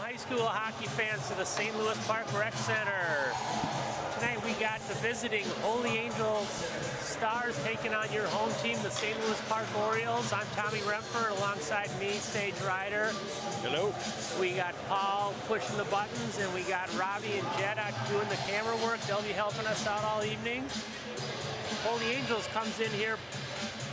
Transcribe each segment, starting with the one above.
high school hockey fans to the St. Louis Park Rec Center. Tonight we got the visiting Holy Angels Stars taking on your home team, the St. Louis Park Orioles. I'm Tommy Remfer alongside me, Stage Rider. Hello. We got Paul pushing the buttons, and we got Robbie and Jed out doing the camera work. They'll be helping us out all evening. Holy Angels comes in here,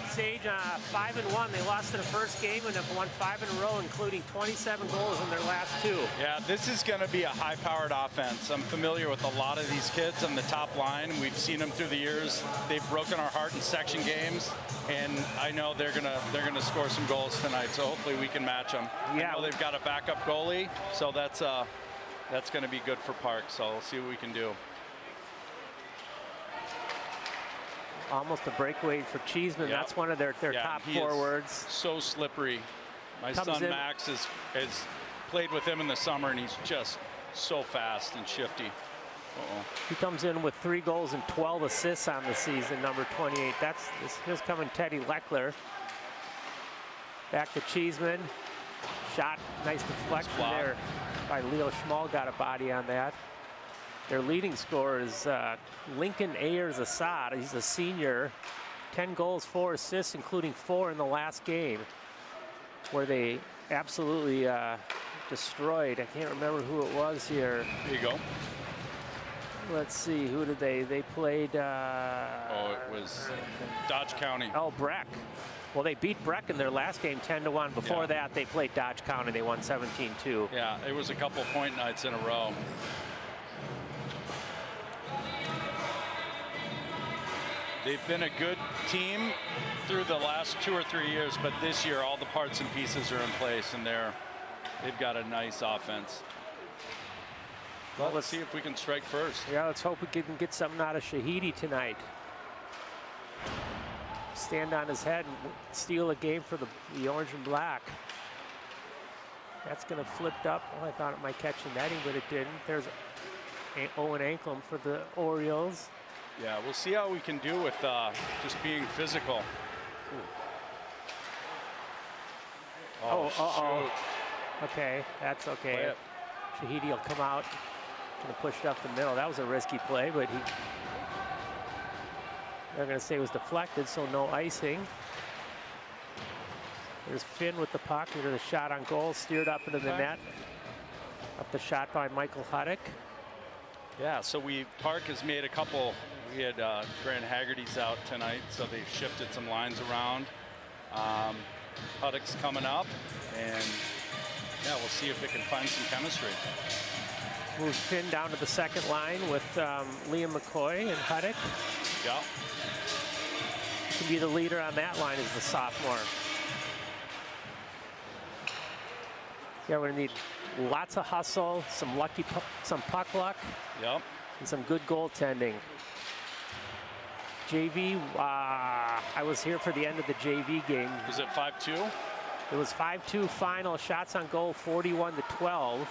Sage, 5-1. They lost their first game and have won 5 in a row, including 27 goals in their last 2. Yeah, this is going to be a high-powered offense. I'm familiar with a lot of these kids on the top line. We've seen them through the years. They've broken our heart in section games, and I know they're gonna score some goals tonight. So hopefully we can match them. Yeah, I know they've got a backup goalie, so that's going to be good for Park. So we'll see what we can do. Almost a breakaway for Cheeseman. Yep. That's one of their top forwards. So slippery. My son Max has played with him in the summer, and he's just so fast and shifty. He comes in with 3 goals and 12 assists on the season, number 28. Here's coming Teddy Leckler. Back to Cheeseman. Shot, nice deflection there by Leo Schmal, got a body on that. Their leading scorer is Lincoln Ayers-Assad. He's a senior. 10 goals, 4 assists, including 4 in the last game, where they absolutely destroyed. I can't remember who it was here. There you go. Let's see, who did they played? It was Dodge County. Oh, Breck. Well, they beat Breck in their last game 10-1. Before that, they played Dodge County. They won 17-2. Yeah, it was a couple point nights in a row. They've been a good team through the last 2 or 3 years, but this year all the parts and pieces are in place, and they've got a nice offense. Well, let's see if we can strike first. Yeah, let's hope we can get something out of Shahidi tonight. Stand on his head and steal a game for the orange and black. That's going to flip up. Oh, I thought it might catch a netting, but it didn't. There's Owen Anklem for the Orioles. Yeah, we'll see how we can do with just being physical. Oh. Okay, that's okay. Shahidi will come out. Gonna push it up the middle. That was a risky play, but they're gonna say it was deflected, so no icing. There's Finn with the puck. There's a shot on goal, steered up into the net. Up the shot by Michael Huddick. Yeah, so Park has made a couple. We had Grant Haggerty's out tonight, so they've shifted some lines around. Huddick's coming up, and yeah, we'll see if it can find some chemistry. Moves Finn down to the second line with Liam McCoy and Huddick. Yeah. Can be the leader on that line as the sophomore. Yeah, we're gonna need lots of hustle, some puck luck, yep, and some good goaltending. JV, I was here for the end of the JV game. Was it 5-2? It was 5-2 final. Shots on goal 41-12.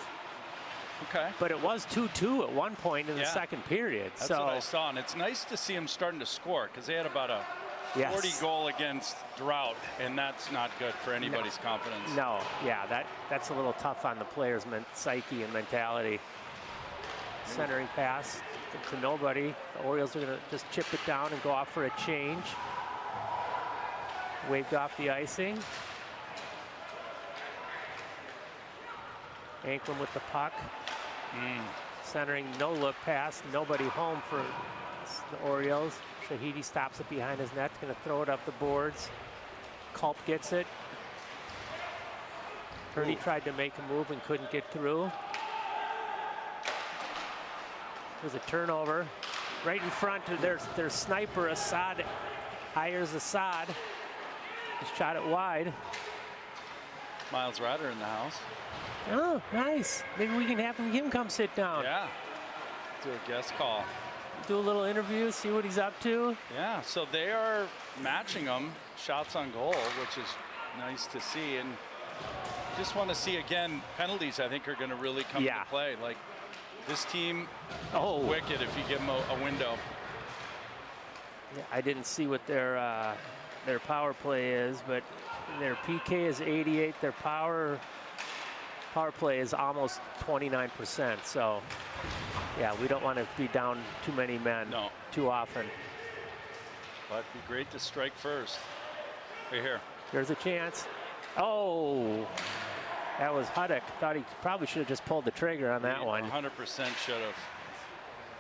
Okay. But it was 2-2 at one point in the second period. That's what I saw, and it's nice to see them starting to score, because they had about a 40 goal against drought, and that's not good for anybody's confidence. No, yeah, that's a little tough on the players' psyche and mentality. Centering pass to nobody. The Orioles are going to just chip it down and go off for a change. Waved off the icing. Anklem with the puck. Centering, no look pass, nobody home for the Orioles. Shahidi stops it behind his net, going to throw it up the boards. Culp gets it. Purdy tried to make a move and couldn't get through. There's a turnover. Right in front, there's sniper Assad, Ayers-Assad. He shot it wide. Miles Ryder in the house. Oh, nice. Maybe we can have him come sit down. Yeah, do a guest call. Do a little interview, see what he's up to. Yeah, so they are matching them, shots on goal, which is nice to see. And just want to see, again, penalties I think are going to really come into play. Like, this team is wicked if you give them a window. Yeah, I didn't see what their power play is, but their PK is 88. Their power Power play is almost 29%. So, yeah, we don't want to be down too many men too often. But it'd be great to strike first. Right here. There's a chance. Oh, that was Huddock. Thought he probably should have just pulled the trigger on that one. 100% should have.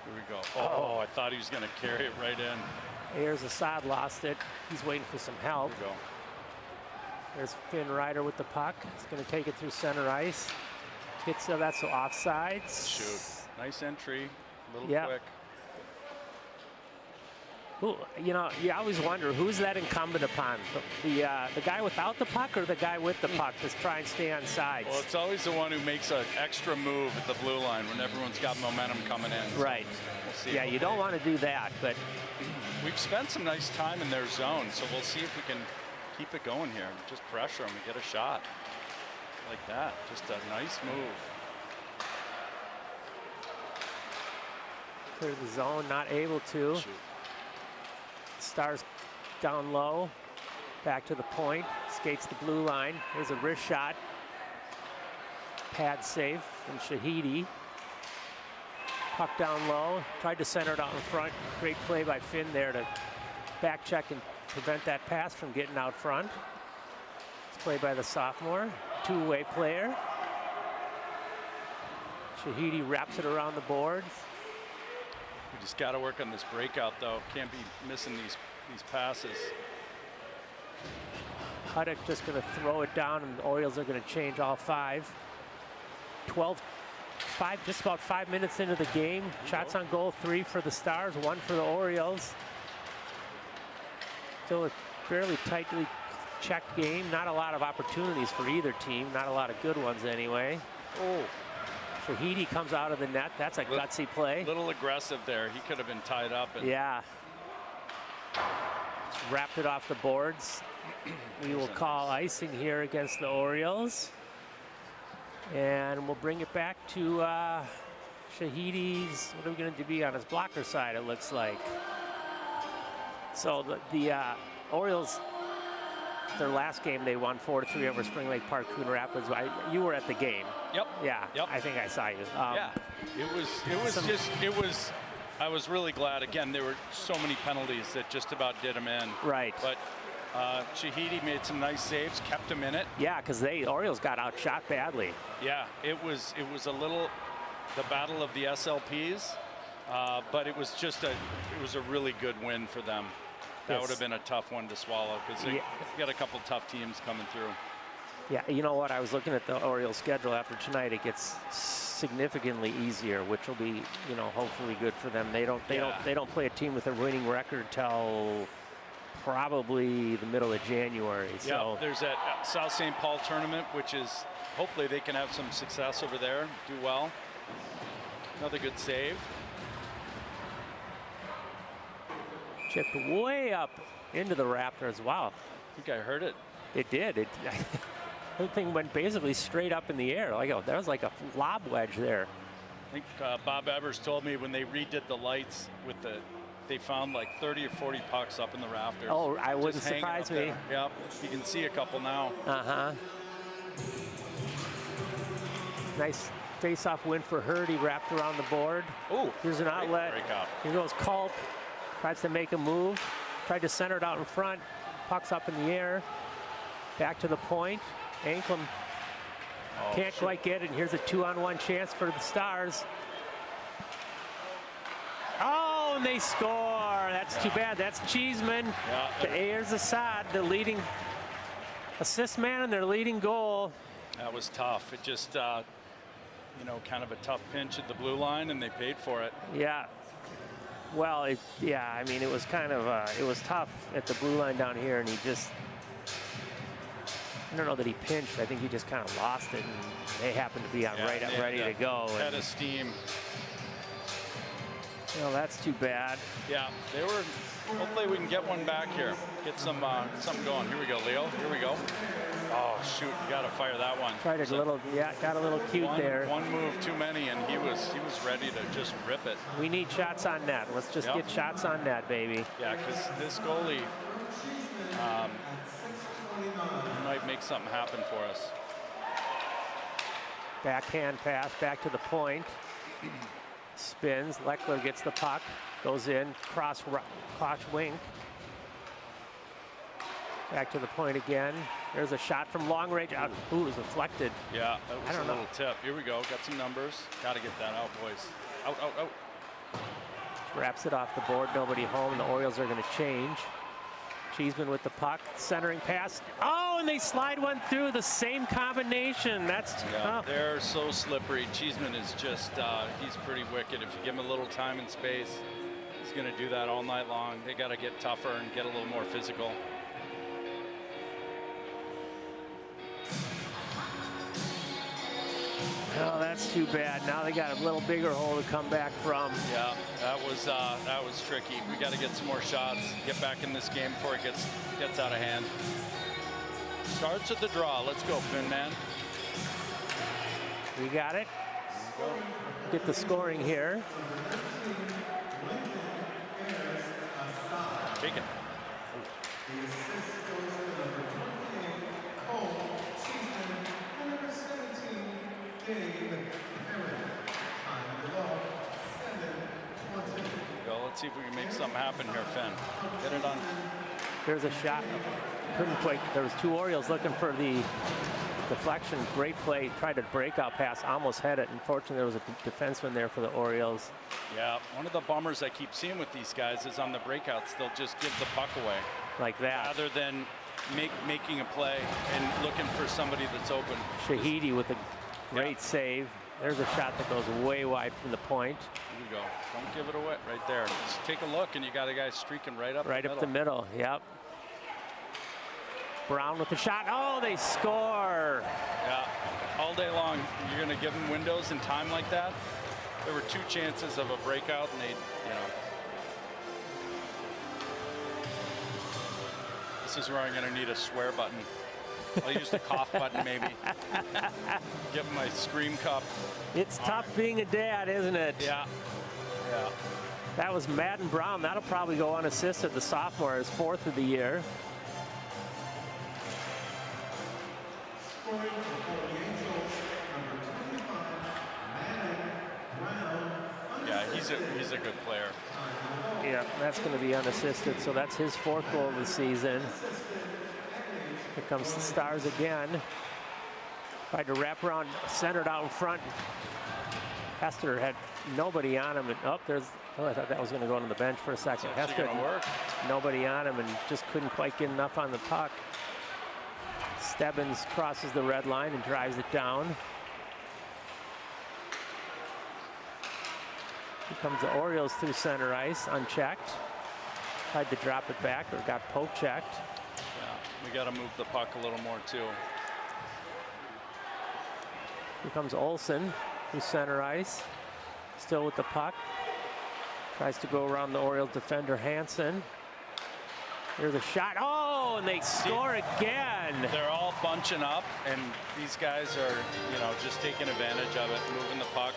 Here we go. Oh, I thought he was going to carry it right in. Here's Assad, lost it. He's waiting for some help. Here we go. There's Finn Ryder with the puck. He's going to take it through center ice. Hits it, that's offsides. Shoot. Nice entry. A little quick. Who, you know, you always wonder, who's that incumbent upon? The guy without the puck or the guy with the puck to try and stay on sides? Well, it's always the one who makes an extra move at the blue line when everyone's got momentum coming in. Right. So we'll see. Yeah, you don't want to do that, but we've spent some nice time in their zone, so we'll see if we can keep it going here. Just pressure them and get a shot like that. Just a nice move. Clear the zone, not able to. Shoot. Stars down low, back to the point, skates the blue line. There's a wrist shot. Pad save from Shahidi. Puck down low, tried to center it out in front. Great play by Finn there to back check and prevent that pass from getting out front. It's played by the sophomore, two-way player. Shahidi wraps it around the boards. We just got to work on this breakout, though. Can't be missing these passes. Huddock just going to throw it down, and the Orioles are going to change all 5. Just about 5 minutes into the game. Shots on goal, 3 for the Stars, 1 for the Orioles. Still a fairly tightly checked game. Not a lot of opportunities for either team. Not a lot of good ones anyway. Oh. Shahidi comes out of the net. That's a gutsy play. A little aggressive there. He could have been tied up. And yeah. Wrapped it off the boards. We will call icing here against the Orioles. And we'll bring it back to Shahidi's, what are we going to be on his blocker side, it looks like. So the Orioles, their last game, they won 4-3 over Spring Lake Park, Coon Rapids. You were at the game. Yep. Yeah. Yep. I think I saw you. Yeah. It was. I was really glad. Again, there were so many penalties that just about did him in. Right. But Shahidi made some nice saves, kept him in it. Yeah, because Orioles got outshot badly. Yeah. It was a little the battle of the SLPs, but it was a really good win for them. That would have been a tough one to swallow because they got a couple tough teams coming through. Yeah, you know what? I was looking at the Orioles schedule after tonight. It gets significantly easier, which will be, you know, hopefully good for them. They don't play a team with a winning record till probably the middle of January. So yeah, there's that South St. Paul tournament, which is hopefully they can have some success over there, do well. Another good save. Chipped way up into the Raptors. Wow. I think I heard it. It did. The thing went basically straight up in the air. There was like a lob wedge there. I think Bob Evers told me when they redid the lights they found like 30 or 40 pucks up in the rafters. Oh, I wouldn't surprise me. Yep, you can see a couple now. Uh-huh. Nice face-off win for Hurd. He wrapped around the board. Oh, here's an outlet. Breakout. Here goes Culp. Tries to make a move. Tried to center it out in front. Puck's up in the air. Back to the point. Anklam can't quite get it. And here's a 2-on-1 chance for the Stars. Oh, and they score. That's too bad. That's Cheeseman. Yeah. Here's Assad, the leading assist man and their leading goal. That was tough. It just, you know, kind of a tough pinch at the blue line, and they paid for it. Yeah. Well, I mean, it was kind of, it was tough at the blue line down here, and he just, I don't know that he pinched. I think he just kind of lost it, and they happened to be on ready to go. Head of steam. Well, that's too bad. Yeah, they were. Hopefully we can get one back here. Get some something going. Here we go, Leo. Here we go. Oh shoot! You got to fire that one. Tried a little, got a little cute there. One move too many, and he was ready to just rip it. We need shots on net. Let's just get shots on net, baby. Yeah, because this goalie might make something happen for us. Backhand pass back to the point. Spins. Leckler gets the puck. Goes in. Cross wink. Back to the point again. There's a shot from long range. Out. Ooh, it was deflected. Yeah, that was a little tip. Here we go. Got some numbers. Got to get that out, boys. Out, out, out. Wraps it off the board. Nobody home. The Orioles are going to change. Cheeseman with the puck. Centering pass. Oh, and they slide one through. The same combination. That's tough. They're so slippery. Cheeseman is just, he's pretty wicked. If you give him a little time and space, he's going to do that all night long. They got to get tougher and get a little more physical. Oh, that's too bad. Now they got a little bigger hole to come back from. Yeah, that was tricky. We got to get some more shots. Get back in this game before it gets out of hand. Starts at the draw. Let's go, Finn man. We got it. Get the scoring here. Take it. Well, let's see if we can make something happen here, Finn. Get it on. There's a shot. Couldn't quite. There was two Orioles looking for the deflection. Great play. Tried to breakout pass. Almost had it. Unfortunately, there was a defenseman there for the Orioles. Yeah, one of the bummers I keep seeing with these guys is on the breakouts, they'll just give the puck away. Like that. Rather than making a play and looking for somebody that's open. Shahidi with a great save. There's a shot that goes way wide from the point. Here we go. Don't give it away right there. Just take a look, and you got a guy streaking right up the middle. Yep. Brown with the shot. Oh, they score. Yeah. All day long, you're going to give them windows and time like that. There were two chances of a breakout, and they, This is where I'm going to need a swear button. I'll use the cough button maybe. Get my scream cup. It's tough being a dad, isn't it? Yeah. Yeah. That was Madden Brown. That'll probably go unassisted. The sophomore, his 4th of the year. Yeah, he's a good player. Yeah, that's going to be unassisted. So that's his 4th goal of the season. Here comes the Stars again. Tried to wrap around, centered out in front. Hester had nobody on him. And I thought that was going to go on the bench for a second. Hester work. Nobody on him and just couldn't quite get enough on the puck. Stebbins crosses the red line and drives it down. Here comes the Orioles through center ice, unchecked. Tried to drop it back or got poke checked. We got to move the puck a little more too. Here comes Olsen through center ice, still with the puck. Tries to go around the Orioles defender Hansen. Here's a shot. Oh, and they score again. They're all bunching up, and these guys are, just taking advantage of it, moving the puck.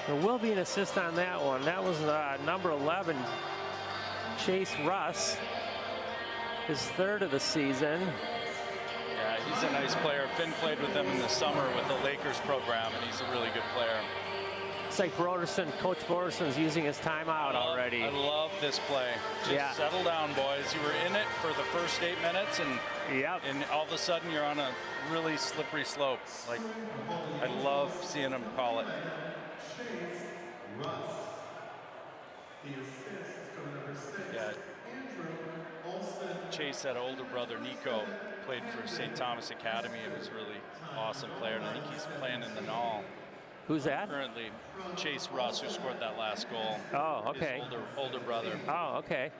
There will be an assist on that one. That was number 11, Chase Russ, his 3rd of the season. Yeah, he's a nice player. Finn played with him in the summer with the Lakers program, and he's a really good player. It's like Coach Broderson's using his timeout already. I love this play. Just settle down, boys. You were in it for the first 8 minutes, and all of a sudden you're on a really slippery slope. Like, I love seeing him call it. Yeah. Chase had an older brother, Nico, played for St. Thomas Academy and was a really awesome player. And I think he's playing in the Null. Who's that? Currently, Chase Russ, who scored that last goal. Oh, okay. His older brother. Oh, okay.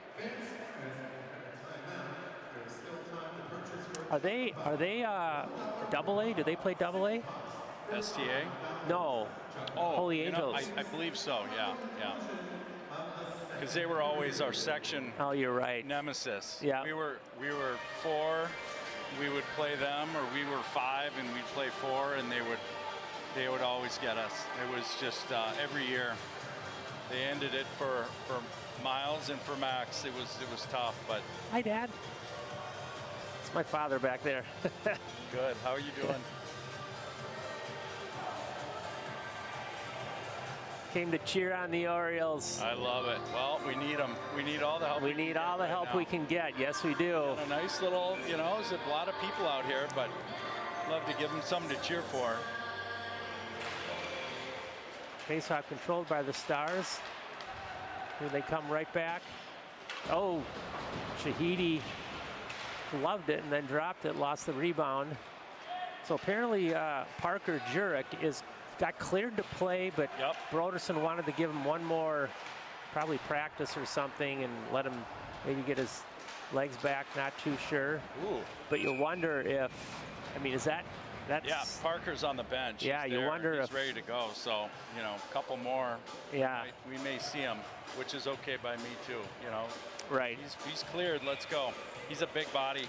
Are they double A? Do they play double A? STA? No. Oh, Holy Angels. I believe so. Yeah. Because they were always our section. Oh, you're right. Nemesis. Yeah. We were 4. We would play them, or we were 5 and we'd play 4, and they would always get us. It was just every year. They ended it for Miles and for Max. It was tough, but. Hi, Dad. It's my father back there. Good. How are you doing? Came to cheer on the Orioles. I love it. Well, we need them. We need all the help. We need all the help we can get. Yes, we do. And a nice little, you know, there's a lot of people out here, but love to give them something to cheer for. Faceoff controlled by the Stars. Here they come right back. Oh, Shahidi loved it and then dropped it, lost the rebound. So apparently Parker Jurek got cleared to play, but Broderson wanted to give him one more, probably practice or something, and let him maybe get his legs back, not too sure. Ooh. But you wonder if, I mean, that's... Yeah, Parker's on the bench. Yeah, you wonder if he's ready to go. So, you know, a couple more. Yeah. We may see him, which is okay by me too, you know. Right. He's cleared, let's go. He's a big body,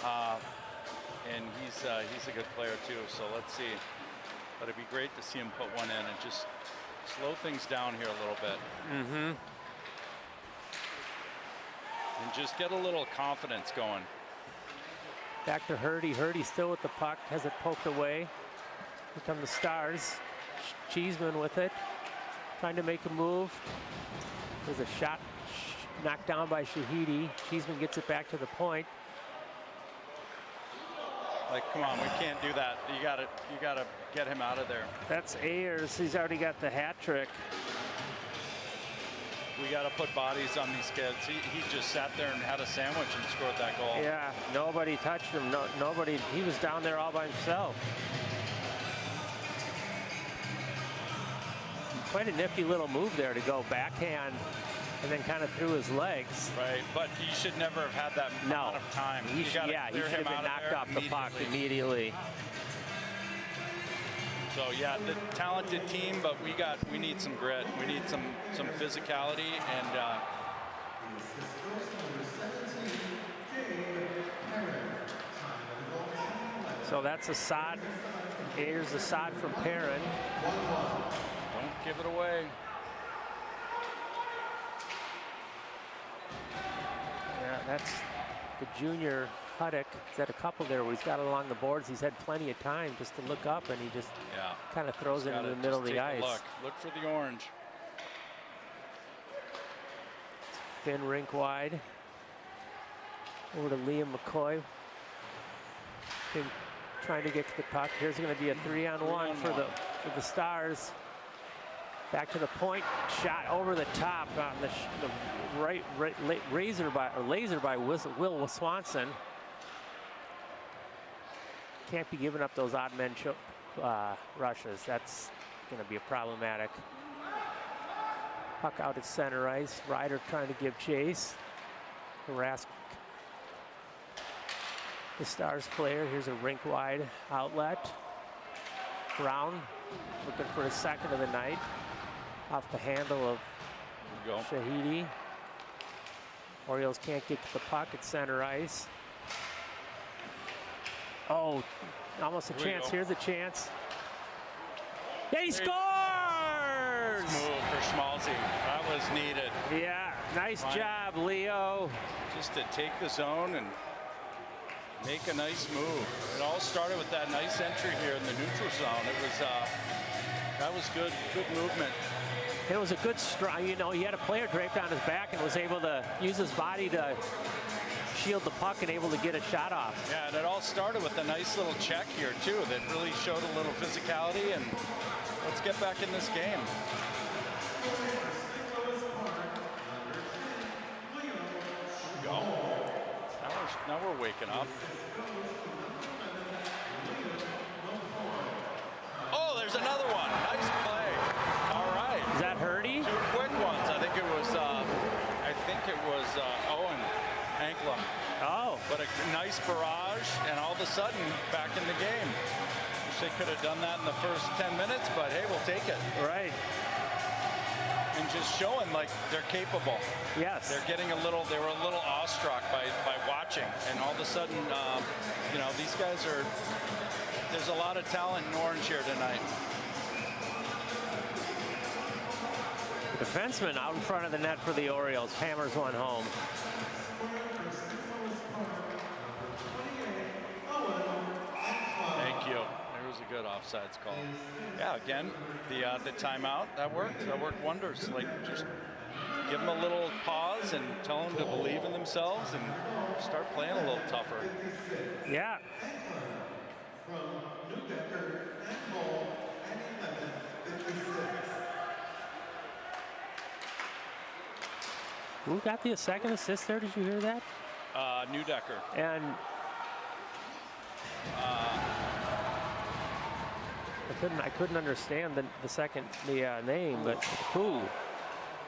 and he's a good player too, so let's see. But it'd be great to see him put one in and just slow things down here a little bit. Mm-hmm. And just get a little confidence going. Back to Hurdy. Hurdy still with the puck, has it poked away. Here come the Stars. Cheeseman with it, trying to make a move. There's a shot knocked down by Shahidi. Cheeseman gets it back to the point. Like, come on, we can't do that. You gotta get him out of there. That's Ayers. He's already got the hat trick. We got to put bodies on these kids. He just sat there and had a sandwich and scored that goal. Yeah, nobody touched him. Nobody. He was down there all by himself. Quite a nifty little move there to go backhand and then kind of through his legs. Right, but he should never have had that amount of time. He should have been knocked off the puck immediately. So yeah, the talented team, but we need some grit. We need some physicality, and so that's a sod. Here's the sod from Perrin. Don't give it away. Yeah, that's the junior Huddick. He's had a couple there where he's got it along the boards. He's had plenty of time just to look up, and he just kind of throws it into the middle of the ice. Look for the orange. Thin rink wide. Over to Liam McCoy. Trying to get to the puck. Here's going to be a 3-on-1 for the Stars. Back to the point. Shot over the top on the laser by Will Swanson. Can't be giving up those odd men rushes. That's going to be problematic. Puck out at center ice. Ryder trying to give chase. Harass the Stars player. Here's a rink wide outlet. Brown looking for his second of the night. Off the handle of Shahidi. Orioles can't get to the puck at center ice. Oh, almost a chance. Here's a chance. Yeah, he scores! Move for Schmalzi. That was needed. Yeah, nice job, Leo. Just to take the zone and make a nice move. It all started with that nice entry here in the neutral zone. It was that was good movement. It was a good strike. You know, he had a player draped on his back and was able to use his body to shield the puck and able to get a shot off. Yeah, and it all started with a nice little check here too that really showed a little physicality, and let's get back in this game. Go. Now we're waking up. Oh, there's another one. Nice play. All right. Is that Hurdy? Two quick ones. I think it was Owen Anklum. Oh. But a nice barrage, and all of a sudden back in the game. Wish they could have done that in the first 10 minutes, but hey, we'll take it. Right. And just showing like they're capable. Yes. They were a little awestruck by watching, and all of a sudden, you know, these guys are. There's a lot of talent in orange here tonight. The Defenseman out in front of the net for the Orioles. Hammers one home. Thank you. There was a good offsides call. Yeah, again, the timeout, that worked. That worked wonders. Like, just give them a little pause and tell them to believe in themselves and start playing a little tougher. Yeah. Who got the second assist there? Did you hear that? Neudecker. And I couldn't understand the second name, but who?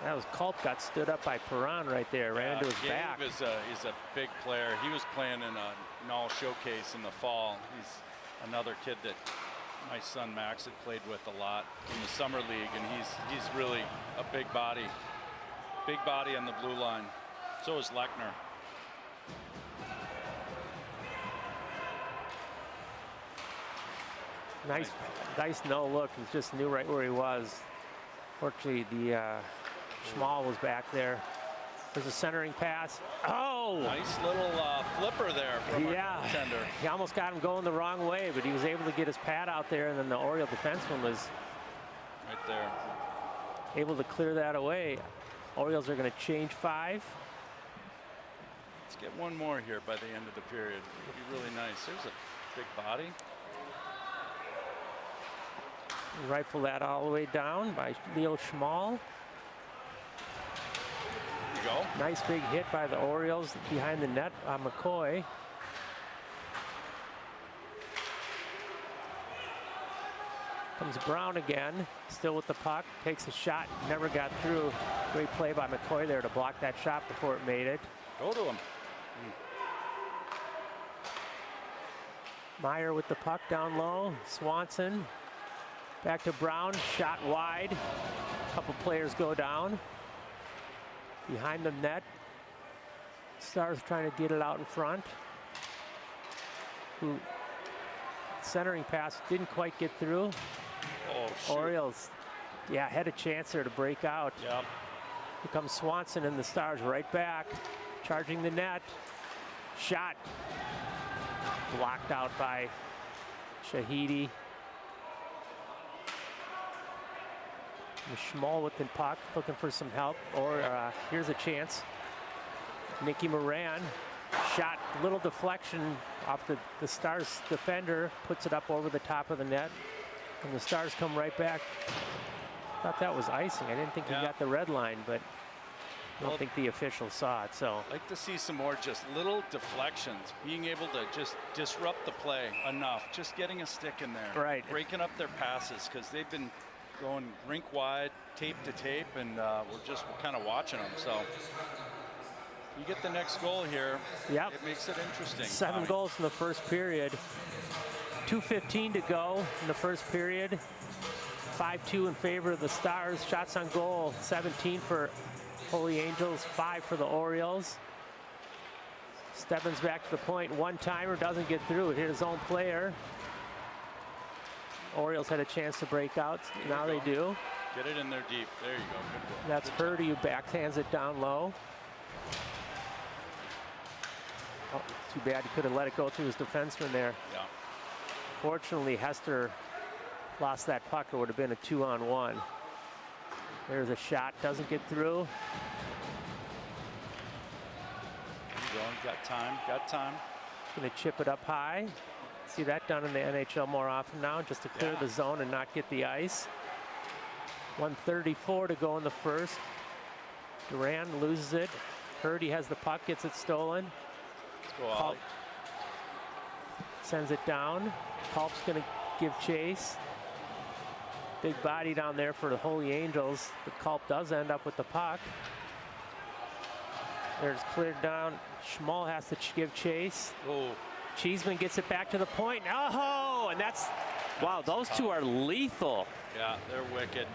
That was Culp. Got stood up by Perron right there. Ran into his Gabe back. is a big player. He was playing in a Null showcase in the fall. He's another kid that my son Max had played with a lot in the summer league, and he's really a big body. Big body on the blue line. So is Lechner. Nice no look. He just knew right where he was. Fortunately, the Schmal was back there. There's a centering pass. Oh! Nice little flipper there from our contender. He almost got him going the wrong way, but he was able to get his pad out there, and then the Oriole defenseman was right there, able to clear that away. Orioles are going to change 5. Let's get one more here by the end of the period. It'd be really nice. There's a big body. Rifle that all the way down by Leo Schmal. There you go. Nice big hit by the Orioles behind the net on McCoy. Comes Brown again, still with the puck, takes a shot, never got through. Great play by McCoy there to block that shot before it made it. Go to him. Meyer with the puck down low. Swanson back to Brown, shot wide. A couple players go down. Behind the net. Stars trying to get it out in front. Centering pass didn't quite get through. Oh, shoot. Orioles, had a chance there to break out. Yep. Here comes Swanson and the Stars right back. Charging the net. Shot. Blocked out by Shahidi. Schmal with the puck, looking for some help. Or here's a chance. Nicky Moran. Shot, little deflection off the Stars defender. Puts it up over the top of the net. And the Stars come right back. Thought that was icing. I didn't think he got the red line, but I don't think the officials saw it. So I'd like to see some more just little deflections, being able to just disrupt the play enough, just getting a stick in there, right, breaking up their passes, because they've been going rink wide, tape to tape, and we're kind of watching them. So you get the next goal here. Yep. It makes it interesting. 7 goals in the first period. 2:15 to go in the first period. 5-2 in favor of the Stars. Shots on goal, 17 for Holy Angels, 5 for the Orioles. Stebbins back to the point. One-timer doesn't get through. It hit his own player. Orioles had a chance to break out. Now they do. Get it in there deep. There you go. Good goal. That's Hurdy who backhands it down low. Oh, too bad he could have let it go through his defenseman there. Yeah. Fortunately, Hester lost that puck. It would have been a 2-on-1. There's a shot, doesn't get through. There you go. Got time. Got time. Going to chip it up high. See that done in the NHL more often now, just to clear the zone and not get the ice. 1:34 to go in the first. Duran loses it. Hurdy has the puck, gets it stolen. Let's go out. Sends it down. Culp's going to give chase. Big body down there for the Holy Angels, but Culp does end up with the puck. There's cleared down. Schmal has to give chase. Oh. Cheeseman gets it back to the point. Oh, and that's, wow, those two are lethal. Yeah, they're wicked.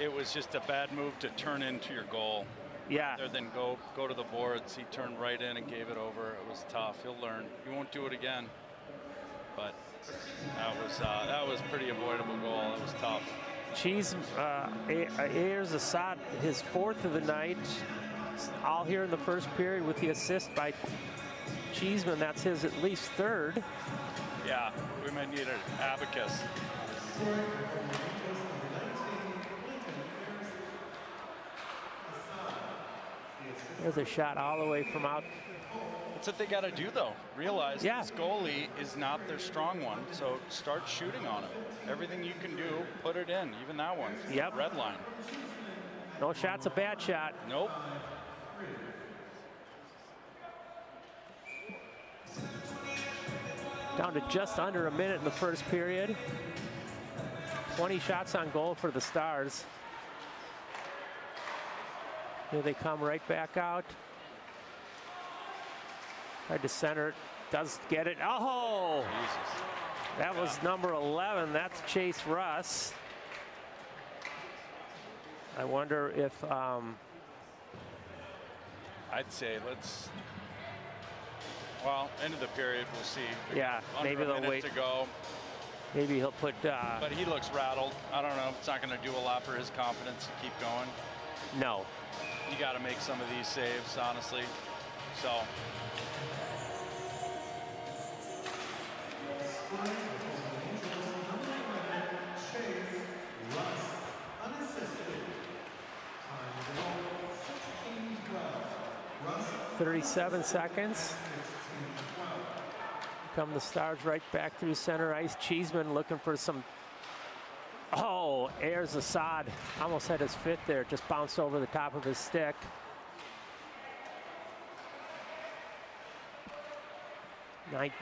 It was just a bad move to turn into your goal. Yeah. Rather than go to the boards, he turned right in and gave it over. It was tough. He'll learn. He won't do it again. But that was pretty avoidable goal. It was tough. Ayers Assad, his 4th of the night, all here in the first period with the assist by Cheeseman. That's his at least 3rd. Yeah, we might need an abacus. There's a shot all the way from out. That's what they got to do, though. Realize this goalie is not their strong one, so start shooting on him. Everything you can do, put it in. Even that one. Yep. Red line. No shot's a bad shot. Nope. Down to just under a minute in the first period. 20 shots on goal for the Stars. Here they come right back out. Tried to center it, does get it. Oh! Jesus. That was number 11. That's Chase Russ. I wonder if I'd say let's. Well, end of the period, we'll see. Yeah, maybe they'll wait to go. Maybe he'll put. But he looks rattled. I don't know. It's not going to do a lot for his confidence to keep going. No. You got to make some of these saves, honestly. So. .37 seconds. Come the Stars right back through center ice. Cheeseman looking for some. Oh, Ayers Assad almost had his 5th there. Just bounced over the top of his stick.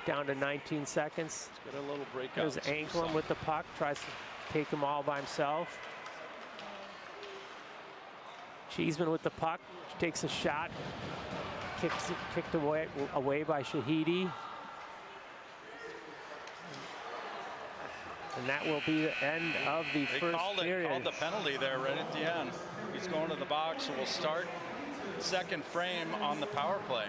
Down to 19 seconds. Let's get a little breakout. There's Anklin with the puck. Tries to take him all by himself. Cheeseman with the puck. Takes a shot. Kicked away by Shahidi. And that will be the end of the first period. Called the penalty there right at the end. He's going to the box, so we'll start second frame on the power play.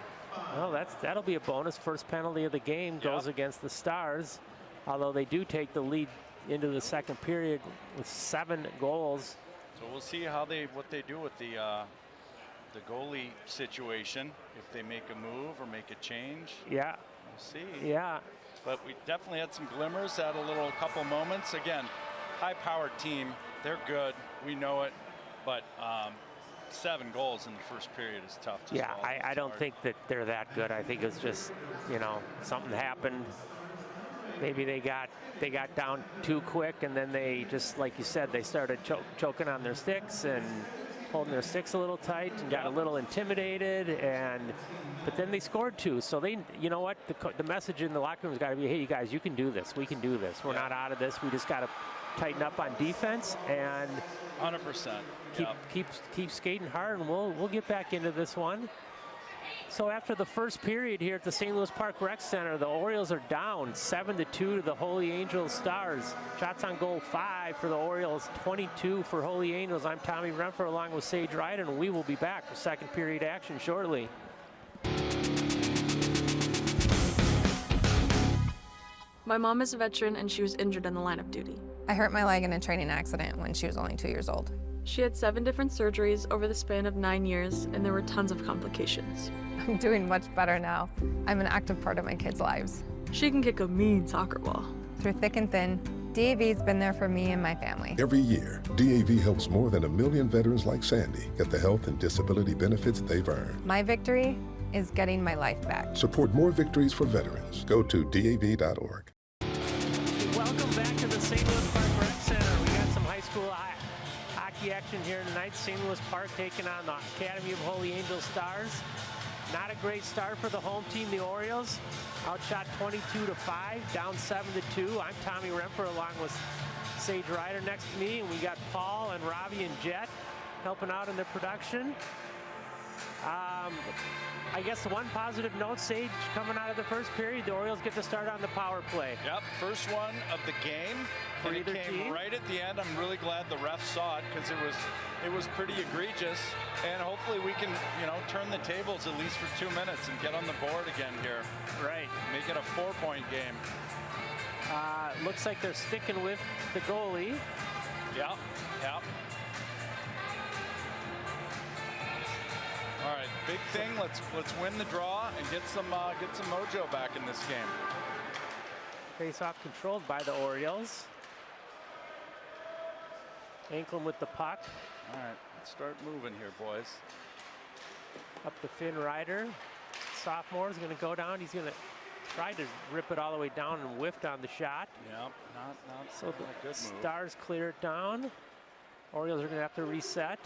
Well, that'll be a bonus. First penalty of the game goes against the Stars, although they do take the lead into the second period with 7 goals. So we'll see what they do with the goalie situation, if they make a move or make a change. Yeah. We'll see. Yeah. But we definitely had some glimmers, had a couple moments. Again, high-powered team. They're good. We know it. But 7 goals in the first period is tough. Yeah, I don't think that they're that good. I think it's just, something happened. Maybe they got down too quick, and then they just, like you said, they started choking on their sticks and holding their sticks a little tight and got a little intimidated, but then they scored 2. So they, you know what, the message in the locker room has got to be, hey, you guys, you can do this. We can do this. We're not out of this. We just got to tighten up on defense and 100%. Keep skating hard, and we'll get back into this one. So after the first period here at the St. Louis Park Rec Center, the Orioles are down 7-2 to the Holy Angels Stars. Shots on goal 5 for the Orioles, 22 for Holy Angels. I'm Tommy Renfer along with Sage Ryder, and we will be back for second period action shortly. My mom is a veteran, and she was injured in the line of duty. I hurt my leg in a training accident when she was only 2 years old. She had 7 different surgeries over the span of 9 years, and there were tons of complications. I'm doing much better now. I'm an active part of my kids' lives. She can kick a mean soccer ball. Through thick and thin, DAV's been there for me and my family. Every year, DAV helps more than 1 million veterans like Sandy get the health and disability benefits they've earned. My victory is getting my life back. Support more victories for veterans. Go to DAV.org. Welcome back to the St. Louis Park Rec Center. We got some high school hockey action here tonight. St. Louis Park taking on the Academy of Holy Angels Stars. Not a great start for the home team, the Orioles. Outshot 22-5, down 7-2. I'm Tommy Renfer along with Sage Ryder next to me, and we got Paul and Robbie and Jet helping out in the production. I guess the one positive note, Sage, coming out of the first period, the Orioles get to start on the power play. Yep, first one of the game. For and either it came team. Right at the end. I'm really glad the ref saw it because it was pretty egregious. And hopefully we can, turn the tables at least for 2 minutes and get on the board again here. Right. Make it a 4-point game. Looks like they're sticking with the goalie. Yeah, yeah. All right, big thing. Let's win the draw and get some mojo back in this game. Face-off controlled by the Orioles. Anklin with the puck. All right, let's start moving here, boys. Up to Finn Ryder. Sophomore is going to go down. He's going to try to rip it all the way down and whiffed on the shot. Yep, not so a the good move. Stars clear it down. Orioles are going to have to reset.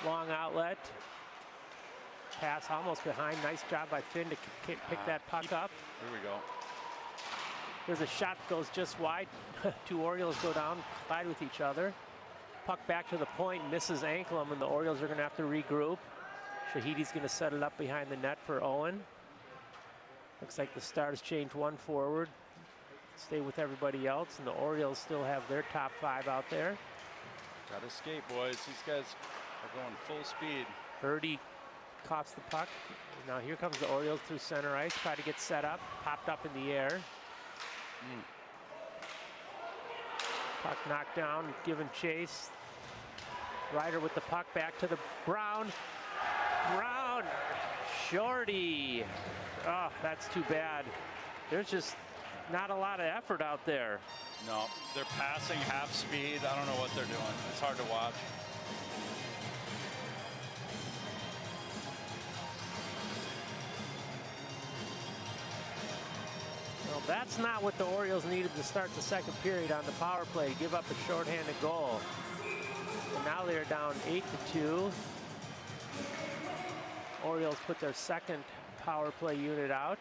Long outlet. Pass almost behind. Nice job by Finn to pick that puck up. Here we go. There's a shot that goes just wide. 2 Orioles go down, collide with each other. Puck back to the point, misses Anklin, and the Orioles are going to have to regroup. Shahidi's going to set it up behind the net for Owen. Looks like the Stars change one forward, stay with everybody else, and the Orioles still have their top 5 out there. Got to skate, boys. These guys are going full speed. Birdie coughs the puck. Now here comes the Orioles through center ice, try to get set up, popped up in the air. Puck knocked down, given chase. Ryder with the puck back to the Brown. Brown, shorty. Oh, that's too bad. There's just not a lot of effort out there. No, they're passing half speed. I don't know what they're doing. It's hard to watch. Well, that's not what the Orioles needed to start the second period on the power play, to give up a shorthanded goal. And now they're down 8-2. Orioles put their second power play unit out.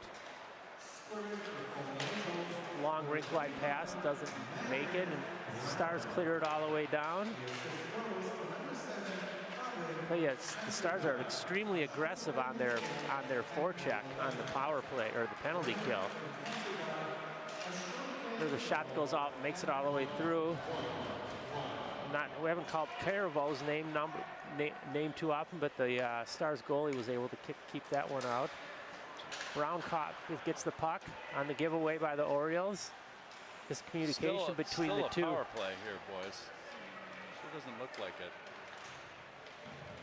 Long rink-wide pass, doesn't make it, and Stars clear it all the way down. But yes, the Stars are extremely aggressive on their forecheck on the power play or the penalty kill. There's a shot that goes out, makes it all the way through. We haven't called Caraval's name too often, but the Stars goalie was able to keep that one out. Brown gets the puck on the giveaway by the Orioles. This communication between the two. Still a power play here, boys. Sure doesn't look like it.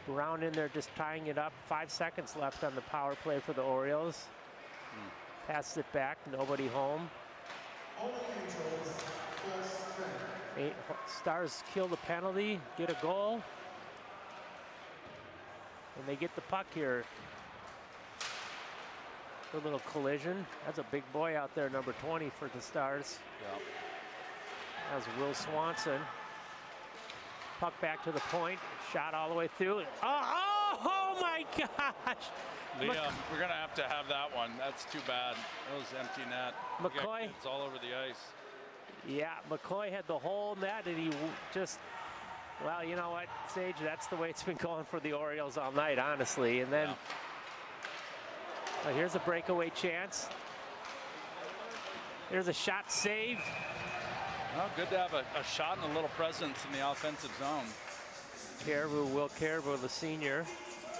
Brown in there just tying it up. 5 seconds left on the power play for the Orioles. Passes it back, nobody home. Stars kill the penalty, get a goal. And they get the puck here. A little collision. That's a big boy out there, number 20 for the Stars. Yeah. That was Will Swanson. Puck back to the point, shot all the way through. Oh my gosh! Liam, we're gonna have to have that one. That's too bad. That was empty net. McCoy. It's all over the ice. Yeah, McCoy had the whole net, and he just, well, you know what, Sage, that's the way it's been going for the Orioles all night, honestly. And then, here's a breakaway chance. There's a shot save. Well, good to have a shot and a little presence in the offensive zone. Will Caribou, the senior,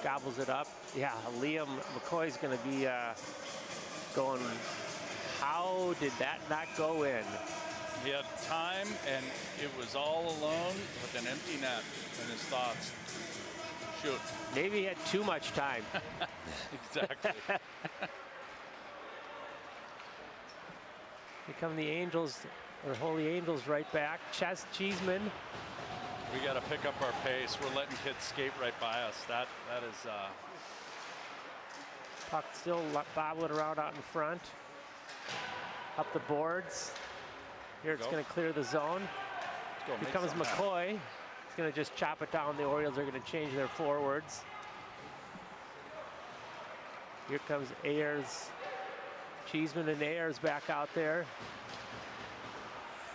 gobbles it up. Yeah, Liam McCoy's going to be going, how did that not go in? He had time, and it was all alone with an empty net in his thoughts. Shoot. Maybe he had too much time. Exactly. Here come the Angels, or Holy Angels right back. Cheeseman. We got to pick up our pace. We're letting kids skate right by us. That is. Puck still bobbling around out in front. Up the boards. Here it's going to clear the zone. Here comes McCoy. He's going to just chop it down. The Orioles are going to change their forwards. Here comes Ayers. Cheeseman and Ayers back out there.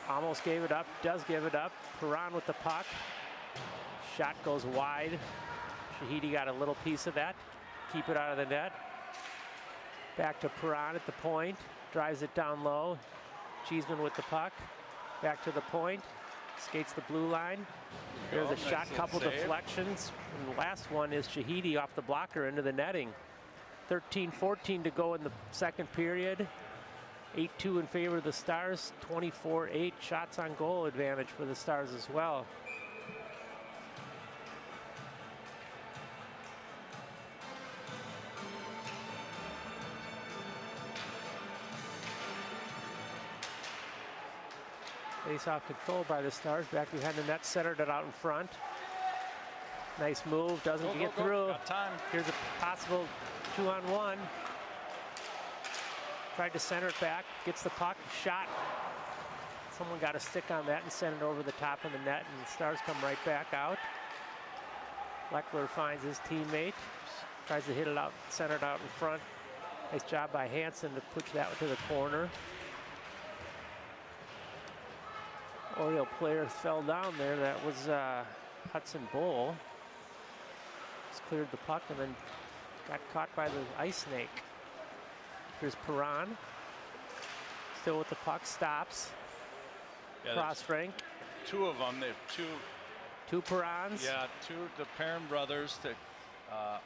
Almost gave it up, does give it up. Perron with the puck. Shot goes wide. Shahidi got a little piece of that. Keep it out of the net. Back to Perron at the point. Drives it down low. Cheeseman with the puck. Back to the point. Skates the blue line. There's a shot, couple deflections. And the last one is Shahidi off the blocker into the netting. 13-14 to go in the second period. 8-2 in favor of the Stars, 24-8 shots on goal advantage for the Stars as well. Face-off control by the Stars, back behind the net, centered it out in front. Nice move, doesn't get through. Got time. Here's a possible 2-on-1. Tried to center it back, gets the puck, shot. Someone got a stick on that and sent it over the top of the net, and the Stars come right back out. Leckler finds his teammate, tries to hit it out, centered out in front. Nice job by Hansen to push that to the corner. Oriole player fell down there. That was Hudson Bull. Just cleared the puck and then got caught by the ice snake. Here's Perron. Still with the puck, stops. Yeah, cross rink. Two of them. They have two Perrons. Yeah, the Perrin brothers, to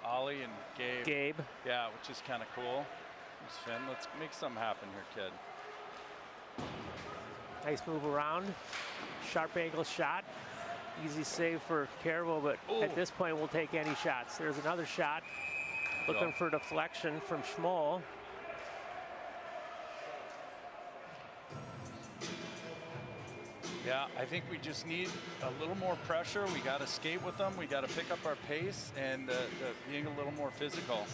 Ollie and Gabe. Yeah, which is kind of cool. Here's Finn. Let's make something happen here, kid. Nice move around. Sharp angle shot. Easy save for Carroll, but at this point we'll take any shots. There's another shot. Looking for deflection from Schmoll. Yeah, I think we just need a little more pressure. We got to skate with them. We got to pick up our pace and being a little more physical.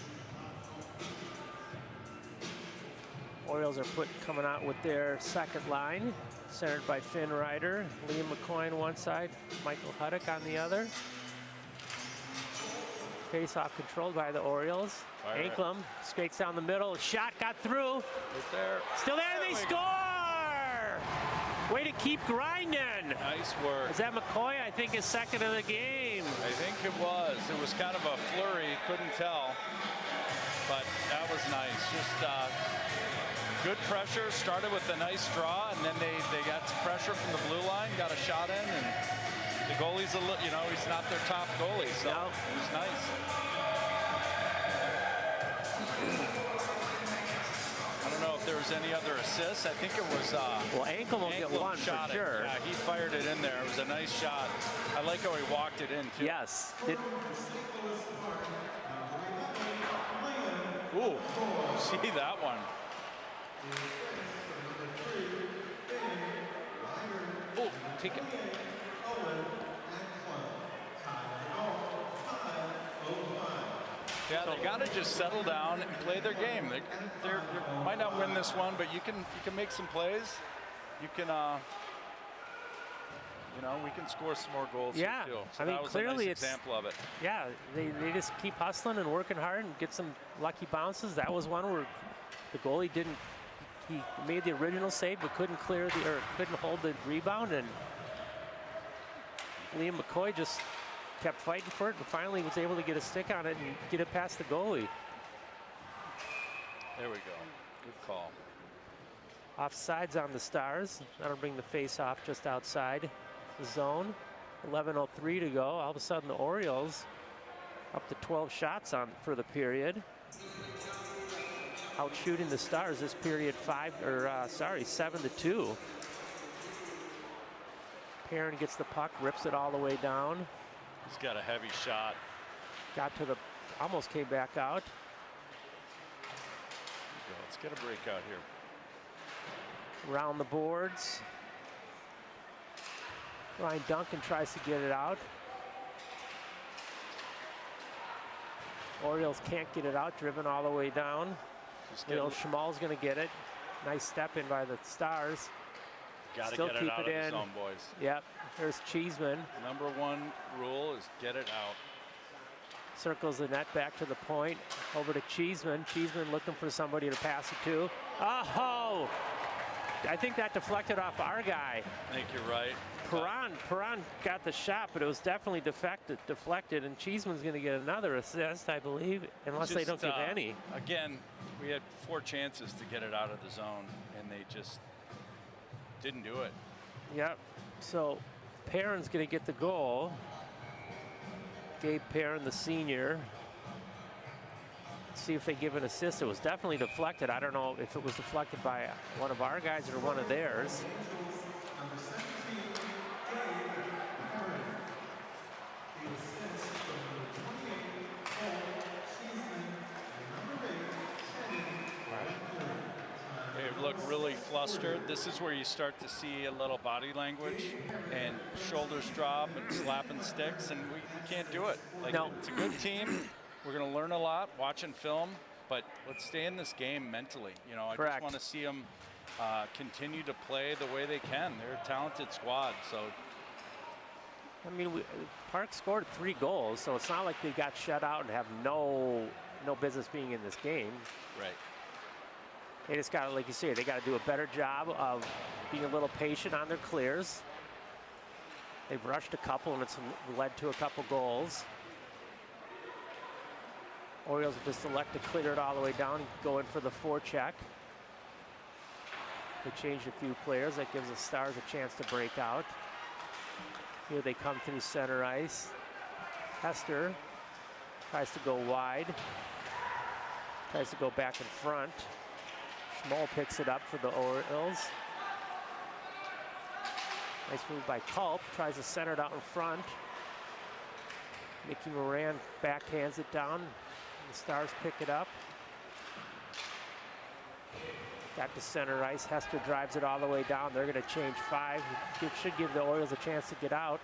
Orioles are coming out with their second line, centered by Finn Ryder, Liam McCoy on one side, Michael Huddick on the other. Face-off controlled by the Orioles. Anklam skates down the middle. Shot got through. Right there. Still there, they score! Way to keep grinding. Nice work. Is that McCoy? I think his second of the game. I think it was. It was kind of a flurry. Couldn't tell. But that was nice. Just good pressure. Started with a nice draw, and then they got some pressure from the blue line. Got a shot in, and the goalie's he's not their top goalie, so it was nice. I don't know if there was any other assists. I think it was. Well, Anklam will get one for sure. Yeah, he fired it in there. It was a nice shot. I like how he walked it in too. Yes. Ooh, see that one. Oh, take it. Yeah, they got to just settle down and play their game. They might not win this one, but you can make some plays. You can, we can score some more goals. Yeah, here too. So I mean, that was clearly a nice it's example of it. Yeah, they just keep hustling and working hard and get some lucky bounces. That was one where the goalie didn't. He made the original save, but couldn't couldn't hold the rebound, and Liam McCoy just kept fighting for it and finally was able to get a stick on it and get it past the goalie. There we go. Good call. Offsides on the Stars. That'll bring the face off just outside the zone. 11:03 to go. All of a sudden the Orioles up to 12 shots for the period. Out shooting the Stars this period 7-2. Perrin gets the puck, rips it all the way down. He's got a heavy shot. Got to almost came back out. Let's get a breakout here. Around the boards. Ryan Duncan tries to get it out. Orioles can't get it out, driven all the way down. Schmall's going to get it. Nice step in by the Stars. Got to Still get keep it out it of in. the zone, boys. Yep, there's Cheeseman. Number one rule is get it out. Circles the net back to the point. Over to Cheeseman. Cheeseman looking for somebody to pass it to. Oh! I think that deflected off our guy. I think you're right. Perron got the shot, but it was definitely deflected, and Cheeseman's going to get another assist, I believe, unless they don't get any. Again, we had 4 chances to get it out of the zone, and they just didn't do it. Yep. So Perrin's going to get the goal. Gabe Perrin, the senior. see if they give an assist. It was definitely deflected. I don't know if it was deflected by one of our guys or one of theirs. They look really flustered. This is where you start to see a little body language and shoulders drop and slapping sticks, and we can't do it. Like, no. It's a good team. We're going to learn a lot watching film, but let's stay in this game mentally. You know, I Correct. just want to see them continue to play the way they can. They're a talented squad, so. I mean, Park scored 3 goals, so it's not like they got shut out and have no business being in this game. Right. They just got to, like you say, they got to do a better job of being a little patient on their clears. They've rushed a couple, and it's led to a couple goals. Orioles just elect to clear it all the way down and go in for the forecheck. They changed a few players. That gives the Stars a chance to break out. Here they come through center ice. Hester tries to go wide. Tries to go back in front. Schmoll picks it up for the Orioles. Nice move by Culp. Tries to center it out in front. Mickey Moran backhands it down. The Stars pick it up. Got to center ice. Hester drives it all the way down. They're going to change 5. It should give the Orioles a chance to get out.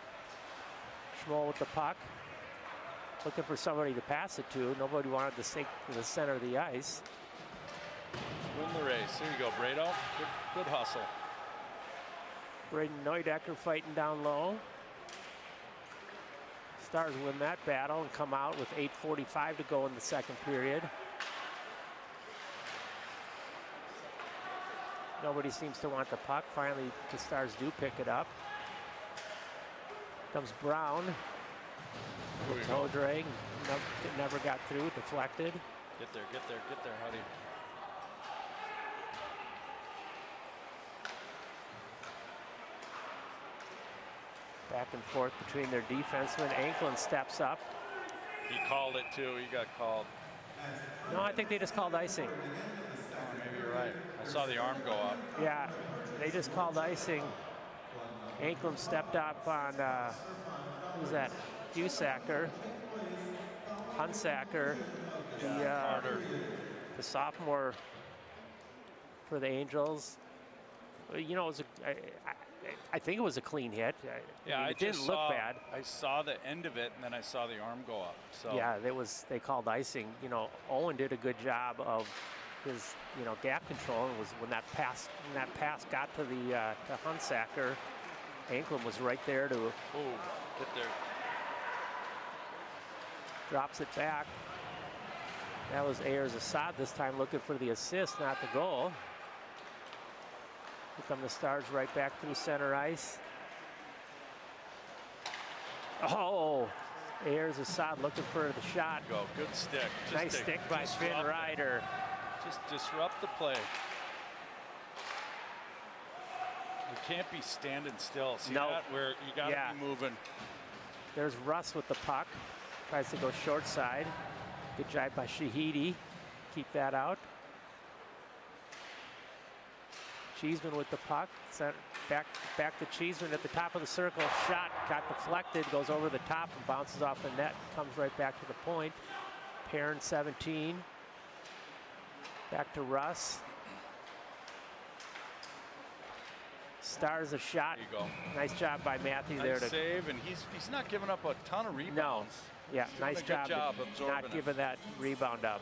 Schmoll with the puck. Looking for somebody to pass it to. Nobody wanted to sink to the center of the ice. Win the race. There you go, Brado. Good hustle. Braden Neudecker fighting down low. Stars win that battle and come out with 8:45 to go in the second period. Nobody seems to want the puck. Finally, the Stars do pick it up. Comes Brown. Toe drag. Never got through. Deflected. Get there, Huddy. Back and forth between their defensemen. Anklin steps up. He called it too. He got called. No, I think they just called icing. Oh, maybe you're right. I saw the arm go up. Yeah, they just called icing. Anklin stepped up on, who's that? Husacker. Hunsacker. The sophomore for the Angels. You know, it was I think it was a clean hit. Yeah, it didn't look bad. I saw the end of it, and then I saw the arm go up. So yeah, they called icing. You know, Owen did a good job of his, you know, gap control. And was when that pass got to the to Hunsacker, Anklin was right there to get there. Drops it back. That was Ayers Assad this time looking for the assist, not the goal. Here come the Stars right back through center ice. Oh, Ayers Assad looking for the shot. Go, good stick. Nice stick by Finn Ryder. Just disrupt the play. You can't be standing still. See that? Where you got to be moving. There's Russ with the puck. Tries to go short side. Good job by Shahidi. Keep that out. Cheeseman with the puck. Back to Cheeseman at the top of the circle. Shot got deflected. Goes over the top and bounces off the net. Comes right back to the point. Perrin 17. Back to Russ. Stars a shot. There you go. Nice job by Matthew nice there to save, and he's not giving up a ton of rebounds. No. Yeah, nice job absorbing not giving that rebound up.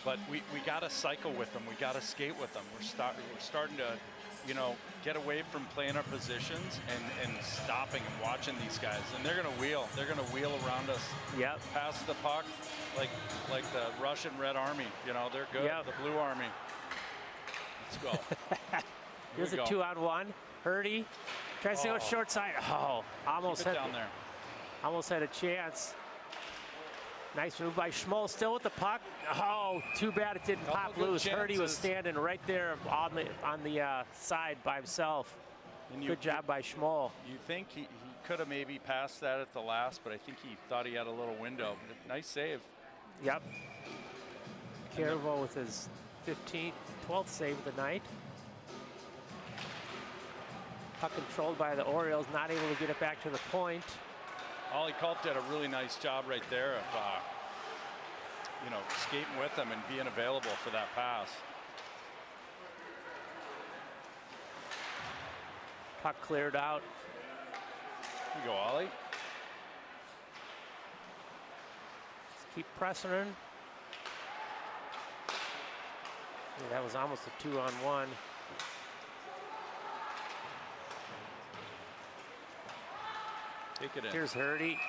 But we got to cycle with them. We got to skate with them. We're starting to, you know, get away from playing our positions and stopping and watching these guys. And they're going to wheel. They're going to wheel around us. Yep. Pass the puck like the Russian Red Army. You know, they're good. Yep. The Blue Army. Let's go. Here's a 2-on-1. Hurdy tries to go short side. Oh, almost Keep it down there. Almost had a chance. Nice move by Schmoll, still with the puck. Oh, too bad it didn't pop loose. Hurdy was standing right there on the side by himself. Good job by Schmoll. You think he could have maybe passed that at the last, but I think he thought he had a little window. Nice save. Yep. Carvo with his 12th save of the night. Puck controlled by the Orioles, not able to get it back to the point. Ollie Culp did a really nice job right there of, you know, skating with them and being available for that pass. Puck cleared out. Here you go, Ollie. Let's keep pressing her. Yeah, that was almost a 2-on-1. Take it in. Here's Hurdy.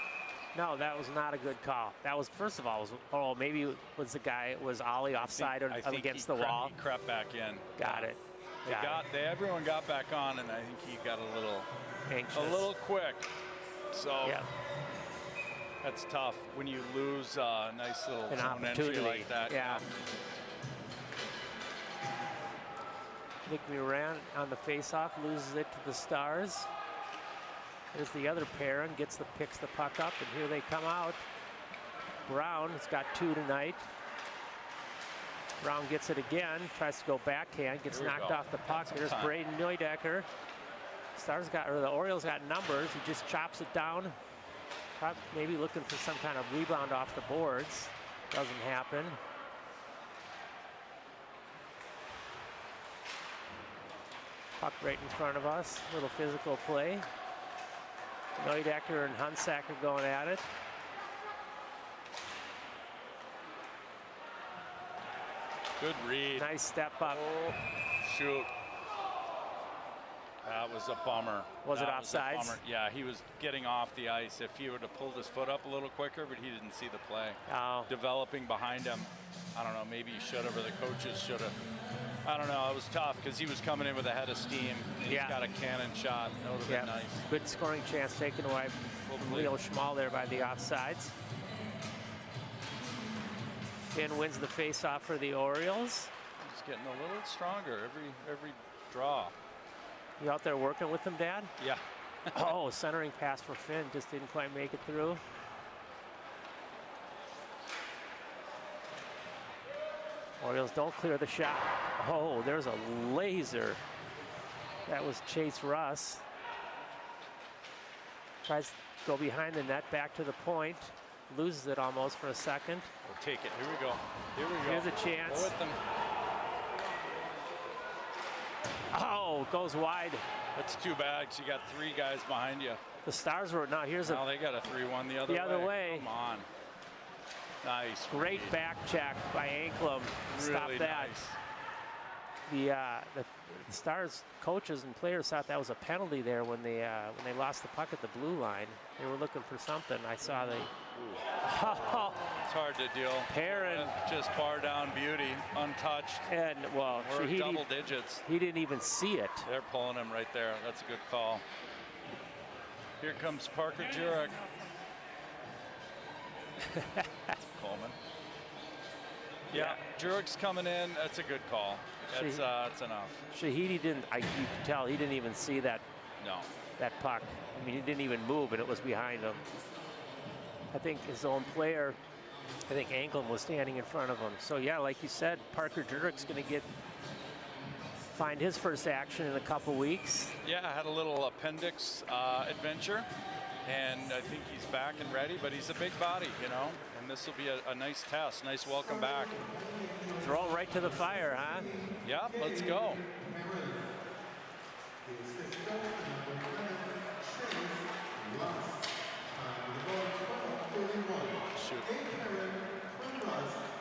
No, that was not a good call. That was, first of all, maybe it was the guy, was Ollie offside I think against the wall. He crept back in. Got it. Everyone got back on, and I think he got a little anxious, a little quick. So yeah, that's tough when you lose a nice little an zone entry like that. Yeah. Nick Moran on the faceoff loses it to the Stars. There's the other pair and picks the puck up, and here they come out. Brown has got 2 tonight. Brown gets it again, tries to go backhand, gets knocked off the puck. There's Braden Neudecker. The Orioles got numbers. He just chops it down. Maybe looking for some kind of rebound off the boards. Doesn't happen. Puck right in front of us. Little physical play. Neudecker and Hunsack are going at it. Good read. Nice step up. Oh, shoot. That was a bummer. Was it offsides? Yeah, he was getting off the ice. If he would have pulled his foot up a little quicker, but he didn't see the play. Oh. Developing behind him. I don't know, maybe he should have, or the coaches should have. I don't know, it was tough because he was coming in with a head of steam. He's got a cannon shot. That would have been nice. Good scoring chance taken away from Leo Schmal there by the offsides. Finn wins the faceoff for the Orioles. He's getting a little stronger every draw. You out there working with him, Dad? Yeah. Oh, centering pass for Finn, just didn't quite make it through. Orioles don't clear the shot. Oh, there's a laser. That was Chase Russ. Tries to go behind the net, back to the point. Loses it almost for a second. We'll take it. Here we go. Here we go. Here's a chance. Go with them. Oh, goes wide. That's too bad. You got 3 guys behind you. The Stars were now. Here's now they got a 3-1 the other way. Come on. Nice. Great back check by Anklam. Stop really that. Nice. The Stars coaches and players thought that was a penalty there when they lost the puck at the blue line. They were looking for something. I saw they. Oh, it's hard to deal. Perrin just bar down beauty, untouched. And well, we're double digits. He didn't even see it. They're pulling him right there. That's a good call. Here comes Parker Jurek. Coleman. Yeah, Jurek's coming in. That's a good call. That's enough. Shahidi didn't. You could tell he didn't even see that. No. That puck. I mean, he didn't even move, and it was behind him. I think his own player. I think Anklam was standing in front of him. So yeah, like you said, Parker Jurek's going to find his first action in a couple weeks. Yeah, I had a little appendix adventure. And I think he's back and ready, but he's a big body, you know, and this will be a nice test, nice welcome back. Throw him right to the fire, huh? Yeah, let's go. Shoot.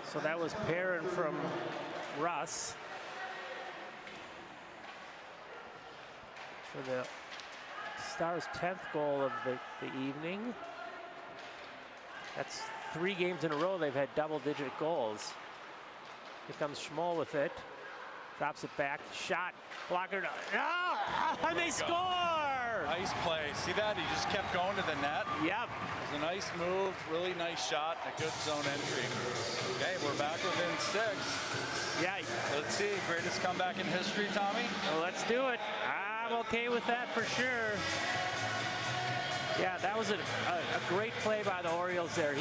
So that was Perrin from Russ for the Stars' 10th goal of the evening. That's 3 games in a row they've had double-digit goals. Here comes Schmoll with it. Drops it back. Shot. Blocker. Oh, and they score! Nice play. See that? He just kept going to the net. Yep. It was a nice move. Really nice shot. A good zone entry. Okay, we're back within 6. Yeah. Let's see. Greatest comeback in history, Tommy? Well, let's do it. I'm okay with that for sure. Yeah, that was a great play by the Orioles there.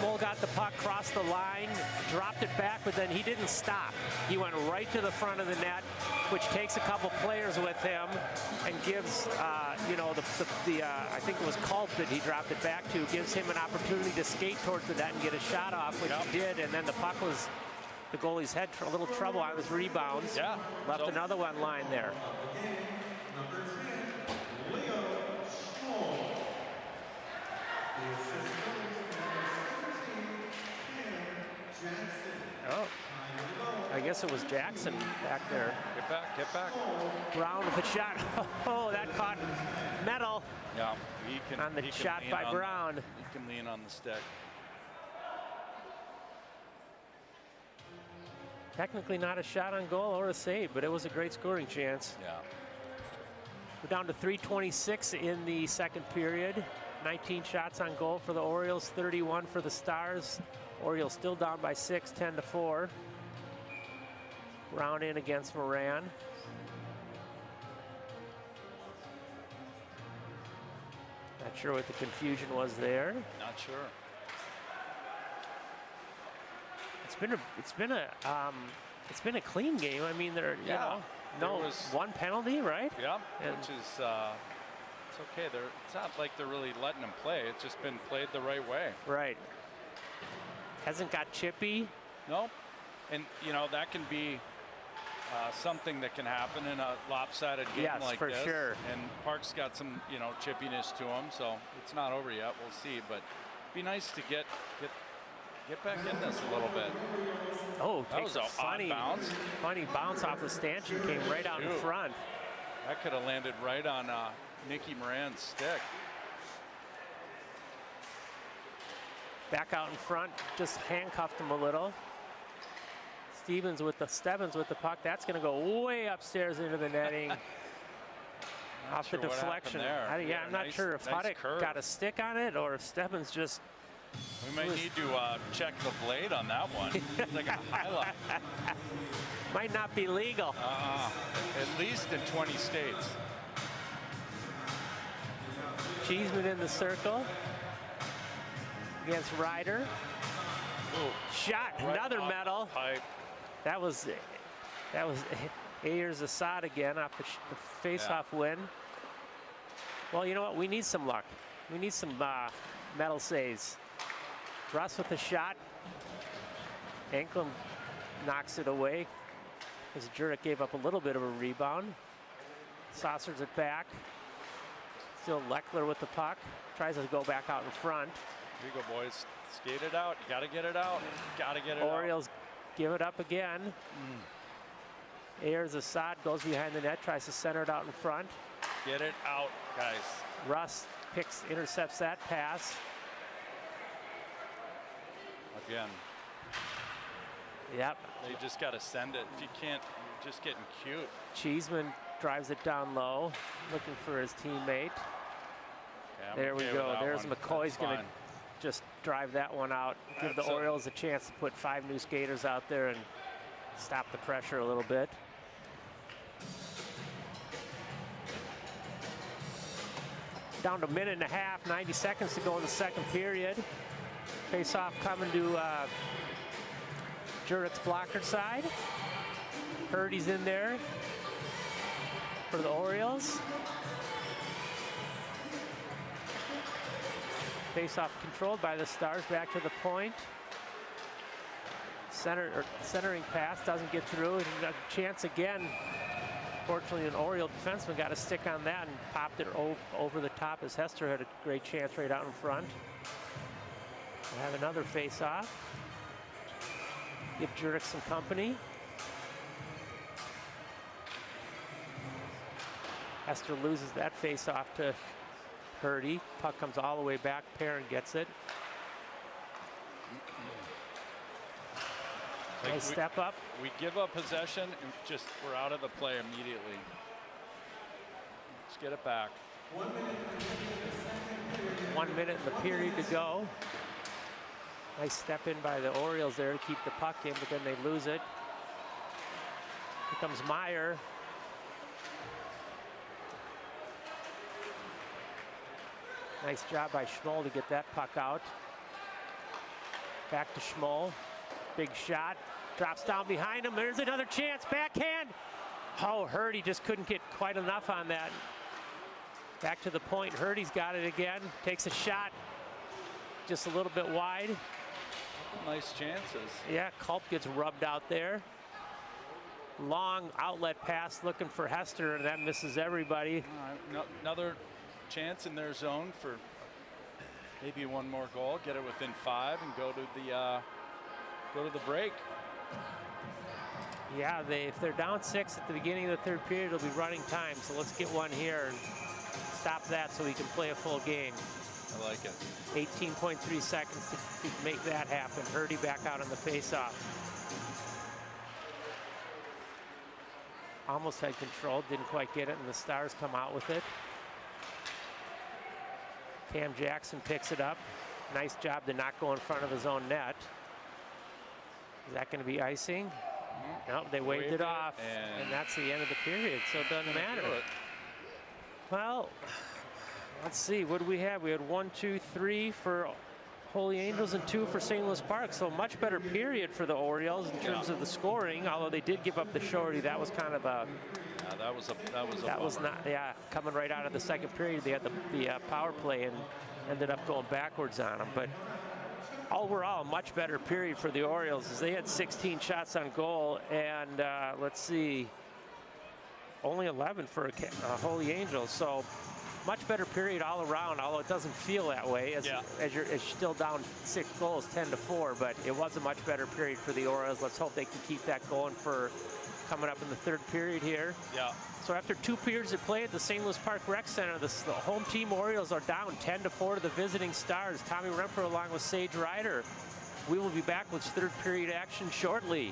Schmoll got the puck, crossed the line, dropped it back, but then he didn't stop. He went right to the front of the net, which takes a couple players with him and gives, you know, I think it was Culp that he dropped it back to, gives him an opportunity to skate towards the net and get a shot off, which he did, and then the puck was, the goalie's had a little trouble on his rebounds. Yeah. Left another one line there. Oh, I guess it was Jackson back there. Get back, get back. Brown with a shot. Oh, that caught metal. Yeah, he can. On the he can shot lean by on Brown. He can lean on the stick. Technically not a shot on goal or a save, but it was a great scoring chance. Yeah. We're down to 3:26 in the second period. 19 shots on goal for the Orioles, 31 for the Stars. Orioles still down by 6, 10-4. Brown in against Moran. Not sure what the confusion was there. Not sure. It's been a clean game. I mean, you know, no one penalty, right? Yeah, and which is it's okay. It's not like they're really letting them play. It's just been played the right way. Right. Hasn't got chippy. No, and you know that can be something that can happen in a lopsided game like this. Yes, for sure. And Park's got some, you know, chippiness to him, so it's not over yet. We'll see, but it'd be nice to get back in this a little bit. Oh, that was a funny bounce. Funny bounce off the stanchion, came right out in front. That could have landed right on Nicky Moran's stick. Back out in front, just handcuffed him a little. Stebbins with the puck. That's going to go way upstairs into the netting. Off the deflection. I'm not sure if Huddick got a stick on it or if Stebbins just. We might need to check the blade on that one. It's like a highlight. Might not be legal. At least in 20 states. Cheeseman in the circle against Ryder. Ooh. Shot, Right another medal. Pipe. That was Ayers Assad again off the face-off win. Well, you know what? We need some luck. We need some medal saves. Russ with a shot. Anklem knocks it away as Jurek gave up a little bit of a rebound. Saucers it back. Still Leckler with the puck. Tries to go back out in front. Here you go, boys. Skate it out. You gotta get it out. Gotta get it Orioles give it up again. Ayers Assad goes behind the net, tries to center it out in front. Get it out, guys. Russ intercepts that pass. Again. Yep. They just got to send it. If you can't, you're just getting cute. Cheeseman drives it down low, looking for his teammate. Yeah, there we go. There's McCoy's going to just drive that one out. Give the Orioles a chance to put 5 new skaters out there and stop the pressure a little bit. Down to a minute and a half, 90 seconds to go in the second period. Face-off coming to Jurek's blocker side. Purdy's in there for the Orioles. Face-off controlled by the Stars, back to the point. Centering pass doesn't get through. And a chance again. Fortunately, an Oriole defenseman got a stick on that and popped it over the top as Hester had a great chance right out in front. We'll have another face-off. Give Jurek some company. Hester loses that face-off to Purdy. Puck comes all the way back. Perrin gets it. Nice step up. We give up possession and we're out of the play immediately. Let's get it back. 1 minute in the period to go. Nice step in by the Orioles there to keep the puck in, but then they lose it. Here comes Meyer. Nice job by Schmoll to get that puck out. Back to Schmoll. Big shot. Drops down behind him. There's another chance. Backhand. Oh, Hurdy just couldn't get quite enough on that. Back to the point. Hurdy's got it again. Takes a shot. Just a little bit wide. Nice chances. Yeah, Culp gets rubbed out there. Long outlet pass looking for Hester, and that misses everybody. Another chance in their zone for maybe one more goal. Get it within 5 and go to the break. Yeah, if they're down 6 at the beginning of the third period, it'll be running time. So let's get one here and stop that so we can play a full game. I like it. 18.3 seconds to make that happen. Hurdy back out on the face-off. Almost had control, didn't quite get it, and the Stars come out with it. Cam Jackson picks it up. Nice job to not go in front of his own net. Is that going to be icing? Nope, they waved it off, and that's the end of the period, so it doesn't matter. Well, let's see, what do we have? We had 1, 2, 3 for Holy Angels and 2 for St. Louis Park, so much better period for the Orioles in terms of the scoring, although they did give up the shorty. That was kind of a... that was not, yeah, coming right out of the second period. They had the power play and ended up going backwards on them, but overall, much better period for the Orioles as they had 16 shots on goal, and let's see, only 11 for Holy Angels. So much better period all around, although it doesn't feel that way as you're still down 6 goals, 10-4, but it was a much better period for the Orioles. Let's hope they can keep that going for coming up in the third period here. Yeah. So after 2 periods of play at the St. Louis Park Rec Center, the home team Orioles are down 10-4 to the visiting Stars. Tommy Remper along with Sage Ryder. We will be back with third period action shortly.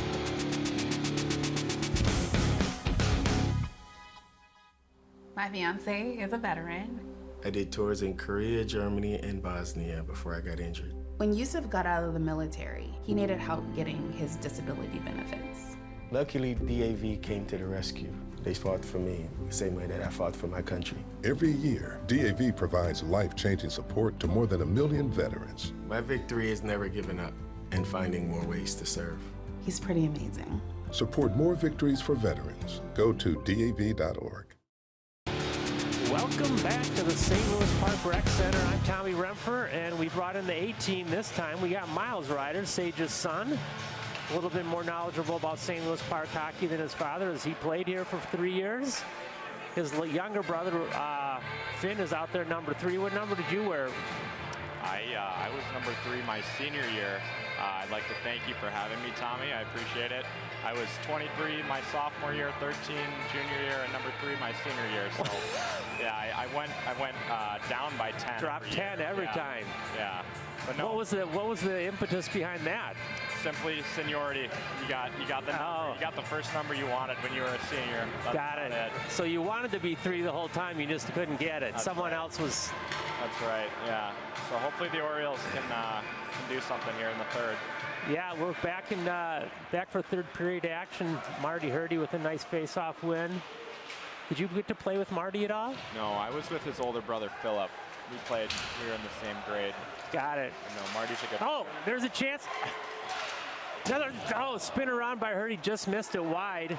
My fiance is a veteran. I did tours in Korea, Germany, and Bosnia before I got injured. When Yusuf got out of the military, he needed help getting his disability benefits. Luckily, DAV came to the rescue. They fought for me the same way that I fought for my country. Every year, DAV provides life-changing support to more than 1 million veterans. My victory is never giving up and finding more ways to serve. He's pretty amazing. Support more victories for veterans. Go to DAV.org. Welcome back to the St. Louis Park Rec Center. I'm Tommy Remfer, and we brought in the A-team this time. We got Miles Ryder, Sage's son. A little bit more knowledgeable about St. Louis Park hockey than his father, as he played here for 3 years. His younger brother, Finn, is out there number 3. What number did you wear? I was number 3 my senior year. I'd like to thank you for having me, Tommy. I appreciate it. I was 23 my sophomore year, 13 junior year, and number 3 my senior year. So, yeah, I went down by 10. Dropped 10 every time. Yeah. But no. What was the impetus behind that? Simply seniority. You got the number. You got the first number you wanted when you were a senior. That's got it. So you wanted to be 3 the whole time, you just couldn't get it. Someone else was. That's right. Yeah. So hopefully the Orioles can do something here in the third. Yeah, we're back for third period action. Marty Hurdy with a nice face-off win. Did you get to play with Marty at all? No, I was with his older brother Philip. We were in the same grade. Got it. No, Marty's a good player. There's a chance. Another spin around by Hurdy, just missed it wide.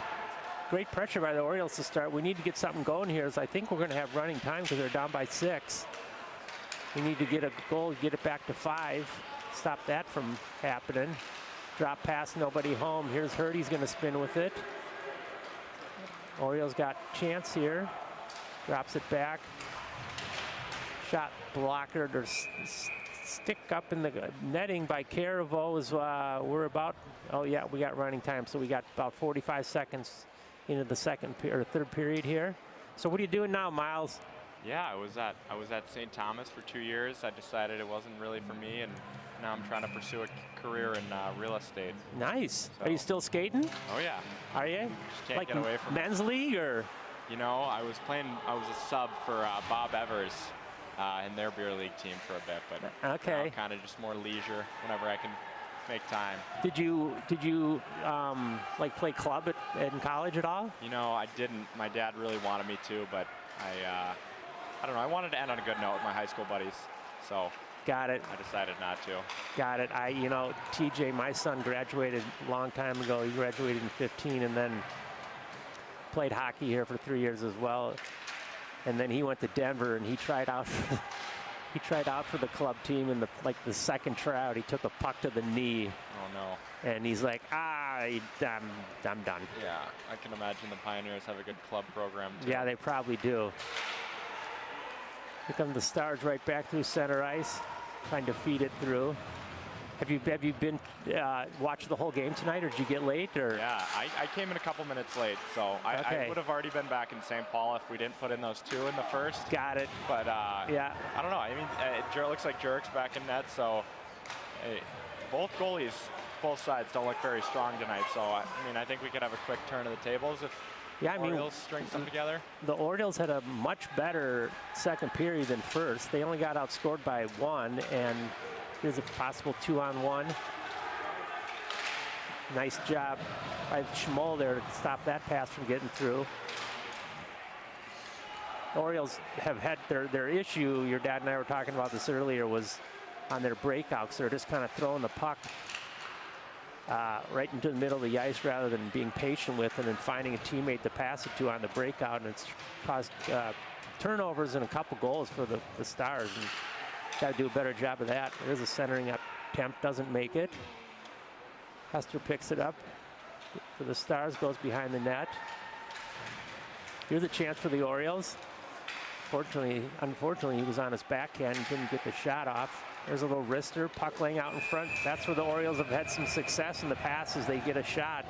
Great pressure by the Orioles to start. We need to get something going here, as I think we're going to have running time because they're down by 6. We need to get a goal, get it back to 5. Stop that from happening. Drop pass, nobody home. Here's Hurdy's going to spin with it. Orioles got chance here. Drops it back. Shot blocker or stick up in the netting by Caraveau is we're about, we got running time, so we got about 45 seconds into the third period here. So what are you doing now, Miles? Yeah, I was at St. Thomas for 2 years. I decided it wasn't really for me, and now I'm trying to pursue a career in real estate. Nice. So, are you still skating? Oh yeah. Are you? Just can't get away from men's league or? You know, I was a sub for Bob Evers in their beer league team for a bit, but okay. Kind of just more leisure whenever I can make time. Did you like play club in college at all? You know, I didn't. My dad really wanted me to, but I don't know. I wanted to end on a good note with my high school buddies, so Got it. I decided not to. Got it. You know, TJ, my son graduated a long time ago. He graduated in 15 and then played hockey here for 3 years as well. And then he went to Denver and he tried out for the club team in the second tryout. He took a puck to the knee. Oh no. And he's like, I'm done. Yeah, I can imagine the Pioneers have a good club program too. Yeah, they probably do. Here come the Stars right back through center ice, trying to feed it through. Have you been watched the whole game tonight, or did you get late? Or yeah, I came in a couple minutes late, so I would have already been back in St. Paul if we didn't put in those 2 in the first. Got it. But yeah, I don't know. I mean, it looks like Jurek's back in net, so hey, both goalies, both sides don't look very strong tonight. So I mean, I think we could have a quick turn of the tables if Orioles string some together. The Orioles had a much better second period than first. They only got outscored by 1, and here's a possible 2-on-1. Nice job by Schmoll there to stop that pass from getting through. The Orioles have had their issue, your dad and I were talking about this earlier, was on their breakouts. They're just kind of throwing the puck right into the middle of the ice rather than being patient with and then finding a teammate to pass it to on the breakout, and it's caused turnovers and a couple goals for the Stars. And got to do a better job of that. There's a centering attempt, doesn't make it. Hester picks it up for the Stars, goes behind the net. Here's a chance for the Orioles. Unfortunately, he was on his backhand and couldn't get the shot off. There's a little wrister, puck laying out in front. That's where the Orioles have had some success in the past, as they get a shot.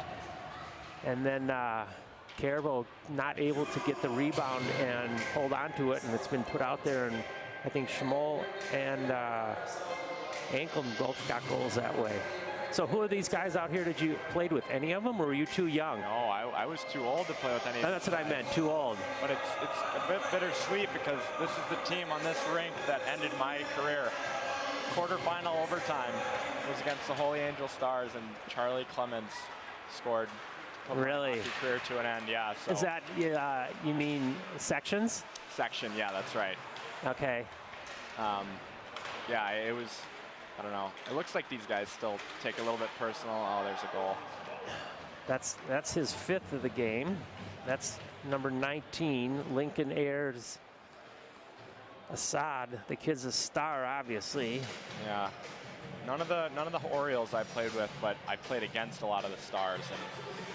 And then Carbo not able to get the rebound and hold on to it, and it's been put out there. And I think Schmoll and Anklem both got goals that way. So who are these guys out here? Did you played with any of them, or were you too young? No, I was too old to play with any of them. That's what I meant, too old. But it's a bit bittersweet because this is the team on this rink that ended my career. Quarterfinal overtime was against the Holy Angel Stars, and Charlie Clemens scored. To put my hockey career to an end, yeah. So. Is that, you mean sections? Section, yeah, that's right. Okay. Yeah, it was, I don't know. It looks like these guys still take a little bit personal. Oh, there's a goal. That's his 5th of the game. That's number 19, Lincoln Ayers Assad. The kid's a star, obviously. Yeah. None of the Orioles I played with, but I played against a lot of the Stars, and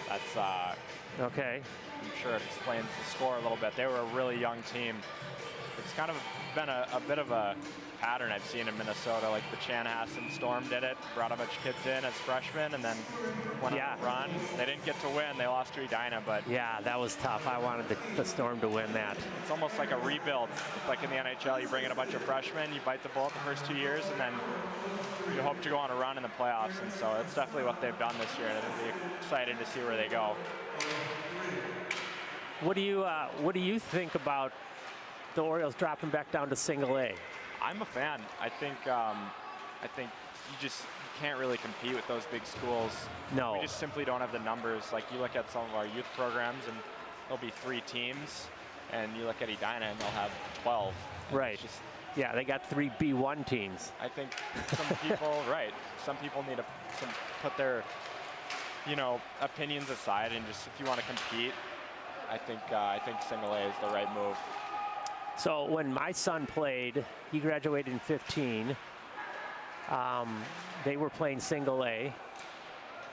that's okay. I'm sure it explains the score a little bit. They were a really young team. It's kind of been a bit of a pattern I've seen in Minnesota. Like the Chanhassen Storm did it, brought a bunch of kids in as freshmen, and then went on a run. They didn't get to win. They lost to Edina, but yeah, that was tough. I wanted the Storm to win that. It's almost like a rebuild. It's like in the NHL, you bring in a bunch of freshmen, you bite the bullet the first 2 years, and then you hope to go on a run in the playoffs. And so it's definitely what they've done this year. It'll be exciting to see where they go. What do you think about the Orioles dropping back down to single A? I'm a fan. I think you can't really compete with those big schools. No. We just simply don't have the numbers. Like you look at some of our youth programs and there'll be 3 teams, and you look at Edina and they'll have 12. Right. Yeah, they got 3 B1 teams. I think some people, some people need to put their, opinions aside, and just if you want to compete, I think single A is the right move. So when my son played, he graduated in 15. They were playing single A.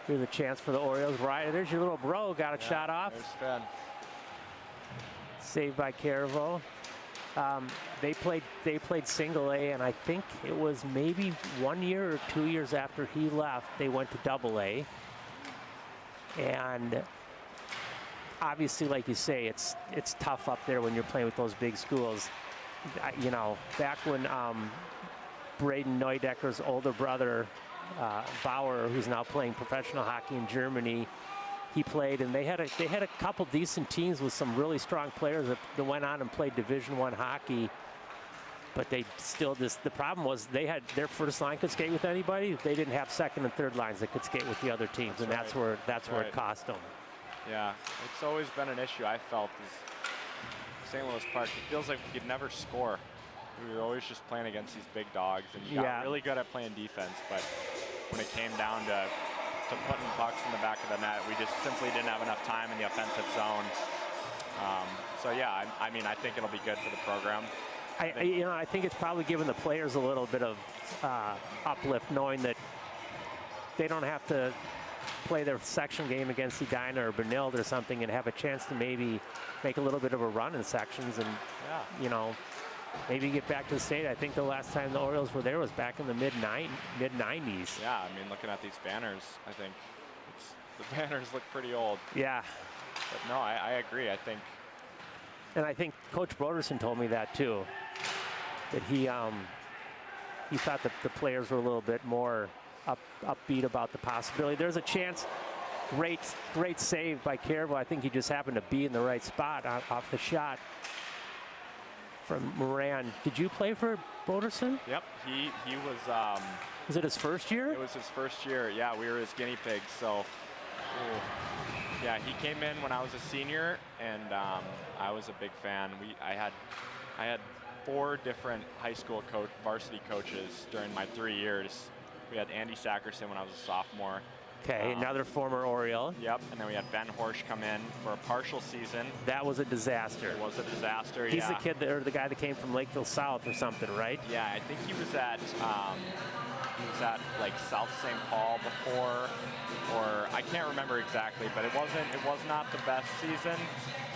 Here's a chance for the Orioles. Right, there's your little bro, got a shot off. There's Finn. Saved by Caraveau. They played single A, and I think it was maybe 1 year or 2 years after he left, they went to double A. And obviously, like you say, it's tough up there when you're playing with those big schools. Back when Braden Neudecker's older brother, Bauer, who's now playing professional hockey in Germany, he played, and they had a couple decent teams with some really strong players that went on and played Division I hockey. But they still the problem was they had their first line could skate with anybody. They didn't have second and third lines that could skate with the other teams, and that's where it cost them. Yeah, it's always been an issue I felt is St. Louis Park. It feels like we could never score. we were always just playing against these big dogs, and you got really good at playing defense. But when it came down to putting pucks in the back of the net, we just simply didn't have enough time in the offensive zone. So yeah, I mean, I think it'll be good for the program. I think it's probably given the players a little bit of uplift, knowing that they don't have to play their section game against Edina or Benilde or something and have a chance to maybe make a little bit of a run in sections and, you know, maybe get back to the state. I think the last time the Orioles were there was back in the mid-90s. Yeah, I mean, looking at these banners, I think the banners look pretty old. Yeah. But no, I agree. I think. And I think Coach Broderson told me that too, that he thought that the players were a little bit more upbeat about the possibility. There's a chance. Great save by Careville. I think he just happened to be in the right spot off the shot from Moran. Did you play for Broderson? Yep, he was. Was it his first year? It was his first year. Yeah, we were his guinea pigs. So, yeah, he came in when I was a senior, and I was a big fan. I had 4 different high school varsity coaches during my 3 years. We had Andy Sackerson when I was a sophomore. Okay, another former Oriole. Yep, and then we had Ben Horsch come in for a partial season. That was a disaster. It was a disaster. He's the kid or the guy that came from Lakeville South or something, right? Yeah, I think he was at like South St. Paul before, or I can't remember exactly, but it was not the best season.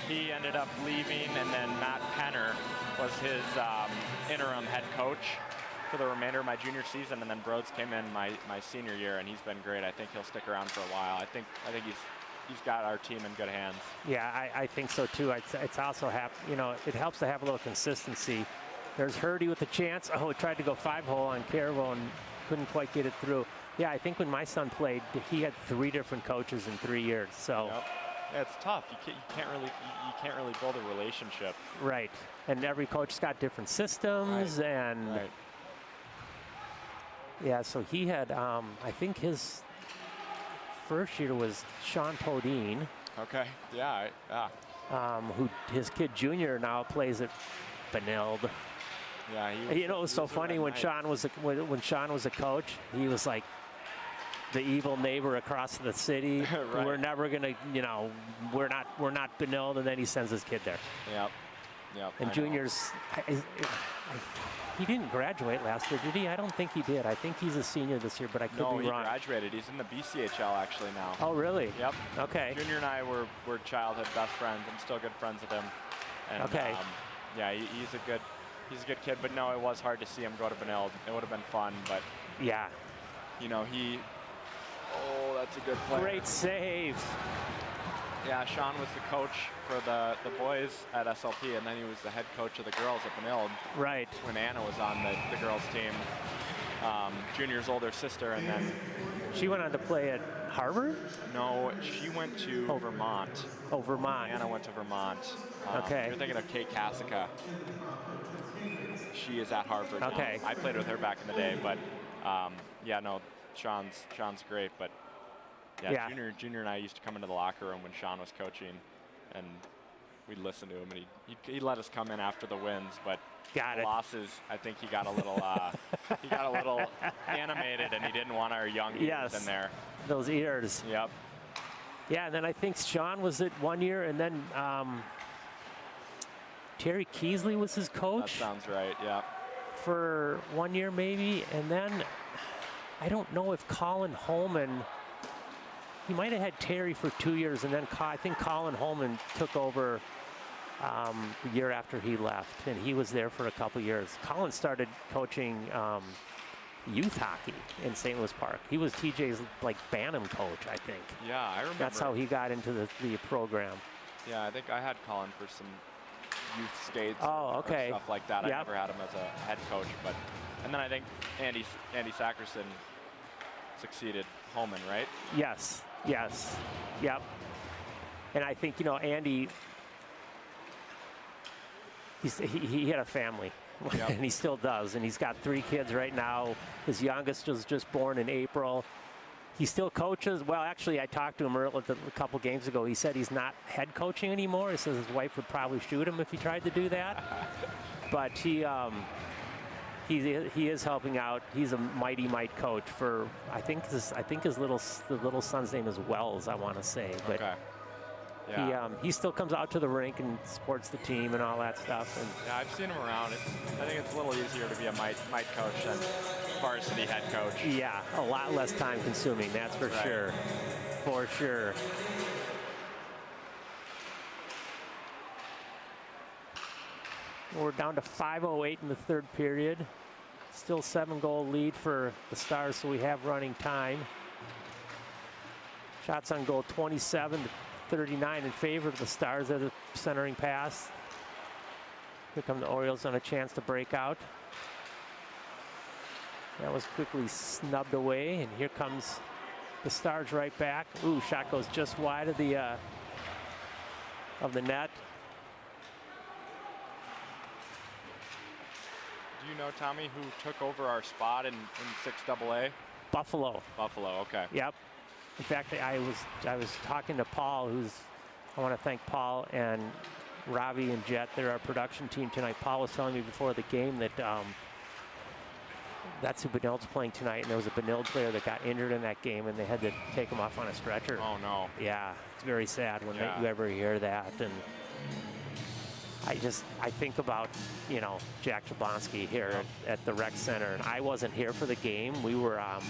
He ended up leaving, and then Matt Penner was his interim head coach for the remainder of my junior season, and then Broads came in my senior year, and he's been great. I think he'll stick around for a while. I think he's got our team in good hands. Yeah, I think so too. It's also it helps to have a little consistency. There's Hurdy with a chance. Oh, tried to go 5-hole on Careville and couldn't quite get it through. Yeah, I think when my son played, he had 3 different coaches in 3 years. So. Yep. Yeah, it's tough. You can't really build a relationship. Right, and every coach's got different systems, and. Right. Yeah, so he had, I think his first year was Sean Podine. Okay, yeah. Who his kid Junior now plays at Benilde. Yeah, it was so funny when Sean was a coach. He was like the evil neighbor across the city. Right. We're never gonna, we're not Benilde, and then he sends his kid there. Yep. And Junior's. He didn't graduate last year, did he? I don't think he did. I think he's a senior this year, but I could be wrong. No, he graduated. He's in the BCHL actually now. Oh, really? Yep. Okay. Junior and I were childhood best friends. I'm still good friends with him. And, okay. Yeah, he's a good kid, but no, it was hard to see him go to Benilde. It would have been fun, but yeah. Oh, that's a good play. Great save. Yeah, Sean was the coach for the boys at SLP, and then he was the head coach of the girls at Benilde. Right. When Anna was on the girls team. Junior's older sister, and then... She went on to play at Harvard? No, she went to Vermont. Oh, Vermont. Anna went to Vermont. Okay. You're thinking of Kate Kasica. She is at Harvard now. Okay. I played with her back in the day, but yeah, no, Sean's great, but yeah. Junior and I used to come into the locker room when Sean was coaching, and we'd listen to him, and he let us come in after the wins, but the losses, I think he got a little animated, and he didn't want our young ears in there. Those ears. Yep. Yeah, and then I think Sean was it 1 year, and then Terry Keesley was his coach. That sounds right. Yeah. For 1 year maybe, and then I don't know if Colin Holman. He might have had Terry for 2 years, and then I think Colin Holman took over the year after he left, and he was there for a couple years. Colin started coaching youth hockey in St. Louis Park. He was TJ's Bantam coach, I think. Yeah, I remember. That's how he got into the program. Yeah, I think I had Colin for some youth skates. Oh, okay. Or stuff like that. Yep. I never had him as a head coach, and then I think Andy Sackerson succeeded Holman, right? Yes. Yep. And I think, Andy, he had a family, yep. And he still does. And he's got 3 kids right now. His youngest was just born in April. He still coaches. Well, actually, I talked to him a couple games ago. He said he's not head coaching anymore. He says his wife would probably shoot him if he tried to do that. But He is helping out. He's a mighty might coach for I think the little son's name is Wells, I want to say, but Okay. Yeah. he still comes out to the rink and supports the team and all that stuff. And Yeah, I've seen him around. I think it's a little easier to be a might coach than varsity head coach. yeah, a lot less time consuming, that's for Right. sure. For sure. We're down to 5:08 in the third period. Still 7-goal lead for the Stars, so we have running time. Shots on goal 27 to 39 in favor of the Stars as a centering pass. Here come the Orioles on a chance to break out. That was quickly snubbed away, and here comes the Stars right back. Ooh, shot goes just wide of the net. Do you know, Tommy, who took over our spot in 6AA? Buffalo. Buffalo, okay. Yep. In fact, I was talking to Paul, I want to thank Paul and Robbie and Jet. They're our production team tonight. Paul was telling me before the game that that's who Benild's playing tonight, and there was a Benild player that got injured in that game, and they had to take him off on a stretcher. Oh, no. Yeah, it's very sad when you ever hear that. And I think about, Jack Jablonski here at the rec center, and I wasn't here for the game. We were, I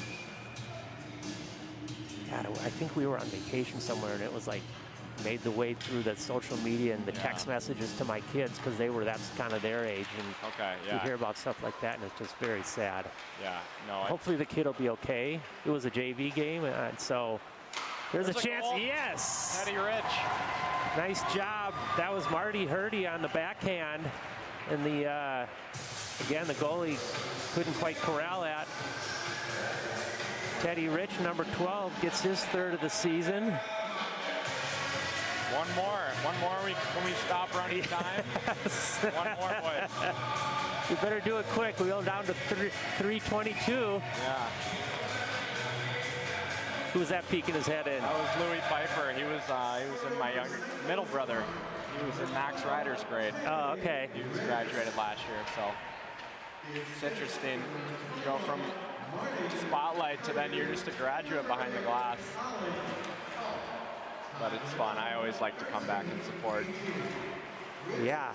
think we were on vacation somewhere, and it was like made the way through the social media and the text messages to my kids because that's kind of their age, and you hear about stuff like that, and it's just very sad. Yeah, no. Hopefully the kid will be okay. It was a JV game, and so there's a chance. Goal. Yes. Teddy Rich. Nice job. That was Marty Hurdy on the backhand. And again, the goalie couldn't quite corral that. Teddy Rich, number 12, gets his third of the season. One more. When we stop running time. One more, boys. You better do it quick. We go down to 3:22. Yeah. Who was that peeking his head in? That was Louis Pfeiffer. He was in my middle brother. He was in Max Ryder's grade. Oh, okay. He was graduated last year, so it's interesting. You go from spotlight to then you're just a graduate behind the glass. But it's fun. I always like to come back and support. Yeah.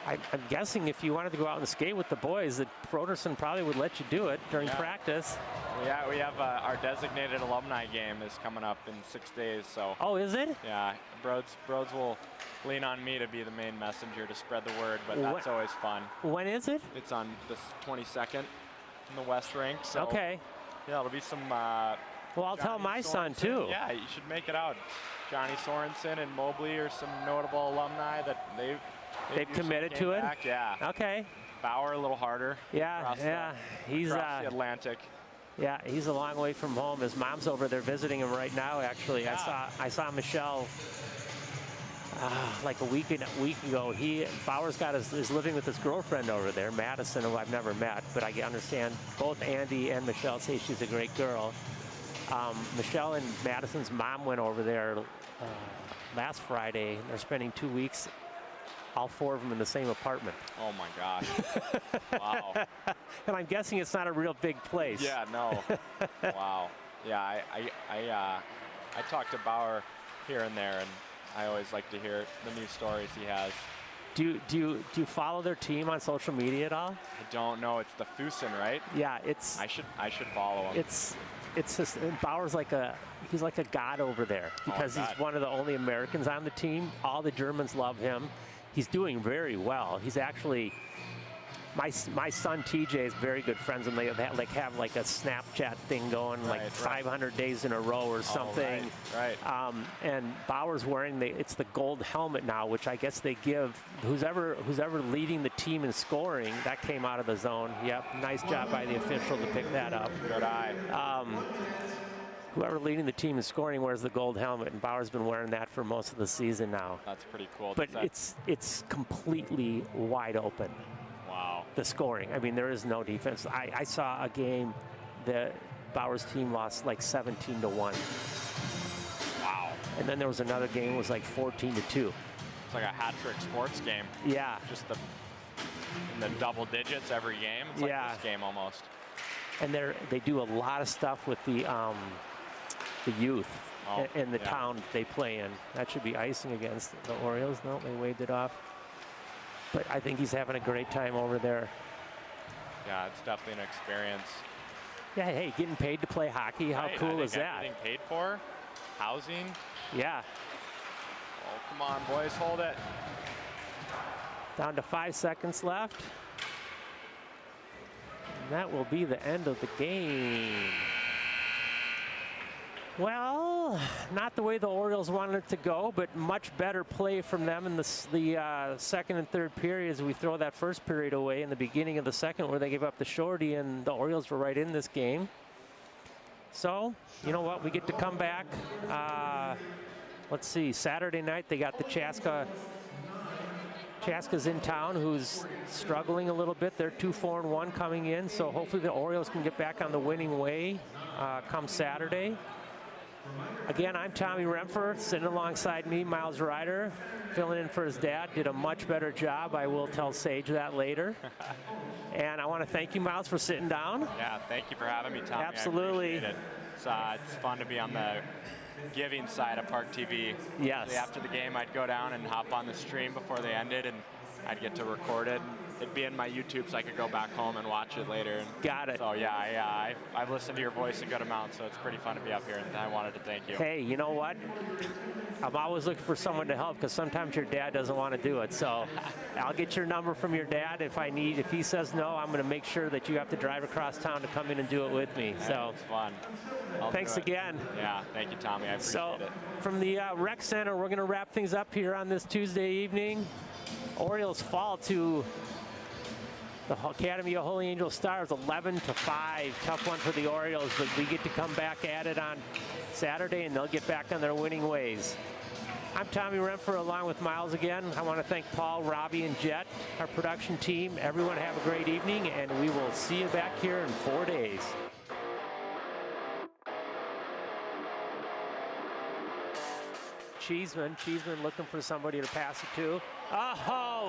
I'm guessing if you wanted to go out and skate with the boys, that Broderson probably would let you do it during practice. Yeah, we have our designated alumni game is coming up in 6 days. So. Oh, is it? Yeah, Broads will lean on me to be the main messenger to spread the word, but that's always fun. When is it? It's on the 22nd in the West Rink. So, okay. Yeah, it'll be some. Well, I'll tell my son too. Yeah, you should make it out. Johnny Sorensen and Mobley are some notable alumni that they've committed to it. Back. Yeah. Okay. Bauer a little harder. Yeah, he's across the Atlantic. Yeah, he's a long way from home. His mom's over there visiting him right now. Actually, yeah. I saw Michelle like a week ago. Bauer's is living with his girlfriend over there, Madison, who I've never met, but I understand both Andy and Michelle say she's a great girl. Michelle and Madison's mom went over there last Friday. They're spending 2 weeks, all four of them in the same apartment. Oh my gosh. Wow. And I'm guessing it's not a real big place. Yeah, no. Wow. Yeah, I talk to Bauer here and there, and I always like to hear the new stories he has. Do you follow their team on social media at all? I don't know. It's the Fusen, right? Yeah, it's. I should follow him. It's just Bauer's he's like a god over there because he's one of the only Americans on the team. All the Germans love him. He's doing very well. He's actually. My son TJ is very good friends, and they have like a Snapchat thing going, like 500 days in a row or something. Oh, right. And Bauer's wearing it's the gold helmet now, which I guess they give who's ever leading the team in scoring. That came out of the zone. Yep, nice job by the official to pick that up. Good eye. Whoever leading the team in scoring wears the gold helmet, and Bauer's been wearing that for most of the season now. That's pretty cool. But it's completely wide open. Wow. The scoring. I mean, there is no defense. I saw a game that Bauer's team lost like 17-1. Wow. And then there was another game, it was like 14-2. like a hat trick sports game. Yeah. Just in the double digits every game. It's like this game almost. And they do a lot of stuff with the youth in the town they play in. That should be icing against the Orioles. No, they waved it off. But I think he's having a great time over there. Yeah, it's definitely an experience. Yeah, hey, getting paid to play hockey. How cool is that? Getting paid for, housing. Yeah. Oh, come on, boys, hold it. Down to 5 seconds left. And that will be the end of the game. Well, not the way the Orioles wanted it to go, but much better play from them in the second and third periods. We throw that first period away in the beginning of the second where they gave up the shorty, and the Orioles were right in this game. So, you know what? We get to come back. Let's see. Saturday night, they got the Chaska's in town, who's struggling a little bit. They're 2-4-1 coming in, so hopefully the Orioles can get back on the winning way come Saturday. Again, I'm Tommy Rempher, sitting alongside me, Miles Ryder, filling in for his dad. Did a much better job. I will tell Sage that later. And I want to thank you, Miles, for sitting down. Yeah, thank you for having me, Tommy. Absolutely. I appreciate it. It's fun to be on the giving side of ParkTV. Yes. After the game, I'd go down and hop on the stream before they ended, and I'd get to record it. It'd be in my YouTube, so I could go back home and watch it later. Got it. So yeah, I've listened to your voice a good amount, so it's pretty fun to be up here, and I wanted to thank you. Hey, you know what? I'm always looking for someone to help, because sometimes your dad doesn't want to do it. So I'll get your number from your dad if he says no, I'm going to make sure that you have to drive across town to come in and do it with me. Yeah, so it's fun. Thanks again. Yeah, thank you, Tommy. I appreciate it. From the rec center, we're going to wrap things up here on this Tuesday evening. Orioles fall to the Academy of Holy Angel Stars 11-5. Tough one for the Orioles, but we get to come back at it on Saturday, and they'll get back on their winning ways. I'm Tommy Rempher, along with Miles again. I want to thank Paul, Robbie, and Jet, our production team. Everyone have a great evening, and we will see you back here in 4 days. Cheeseman looking for somebody to pass it to. Oh!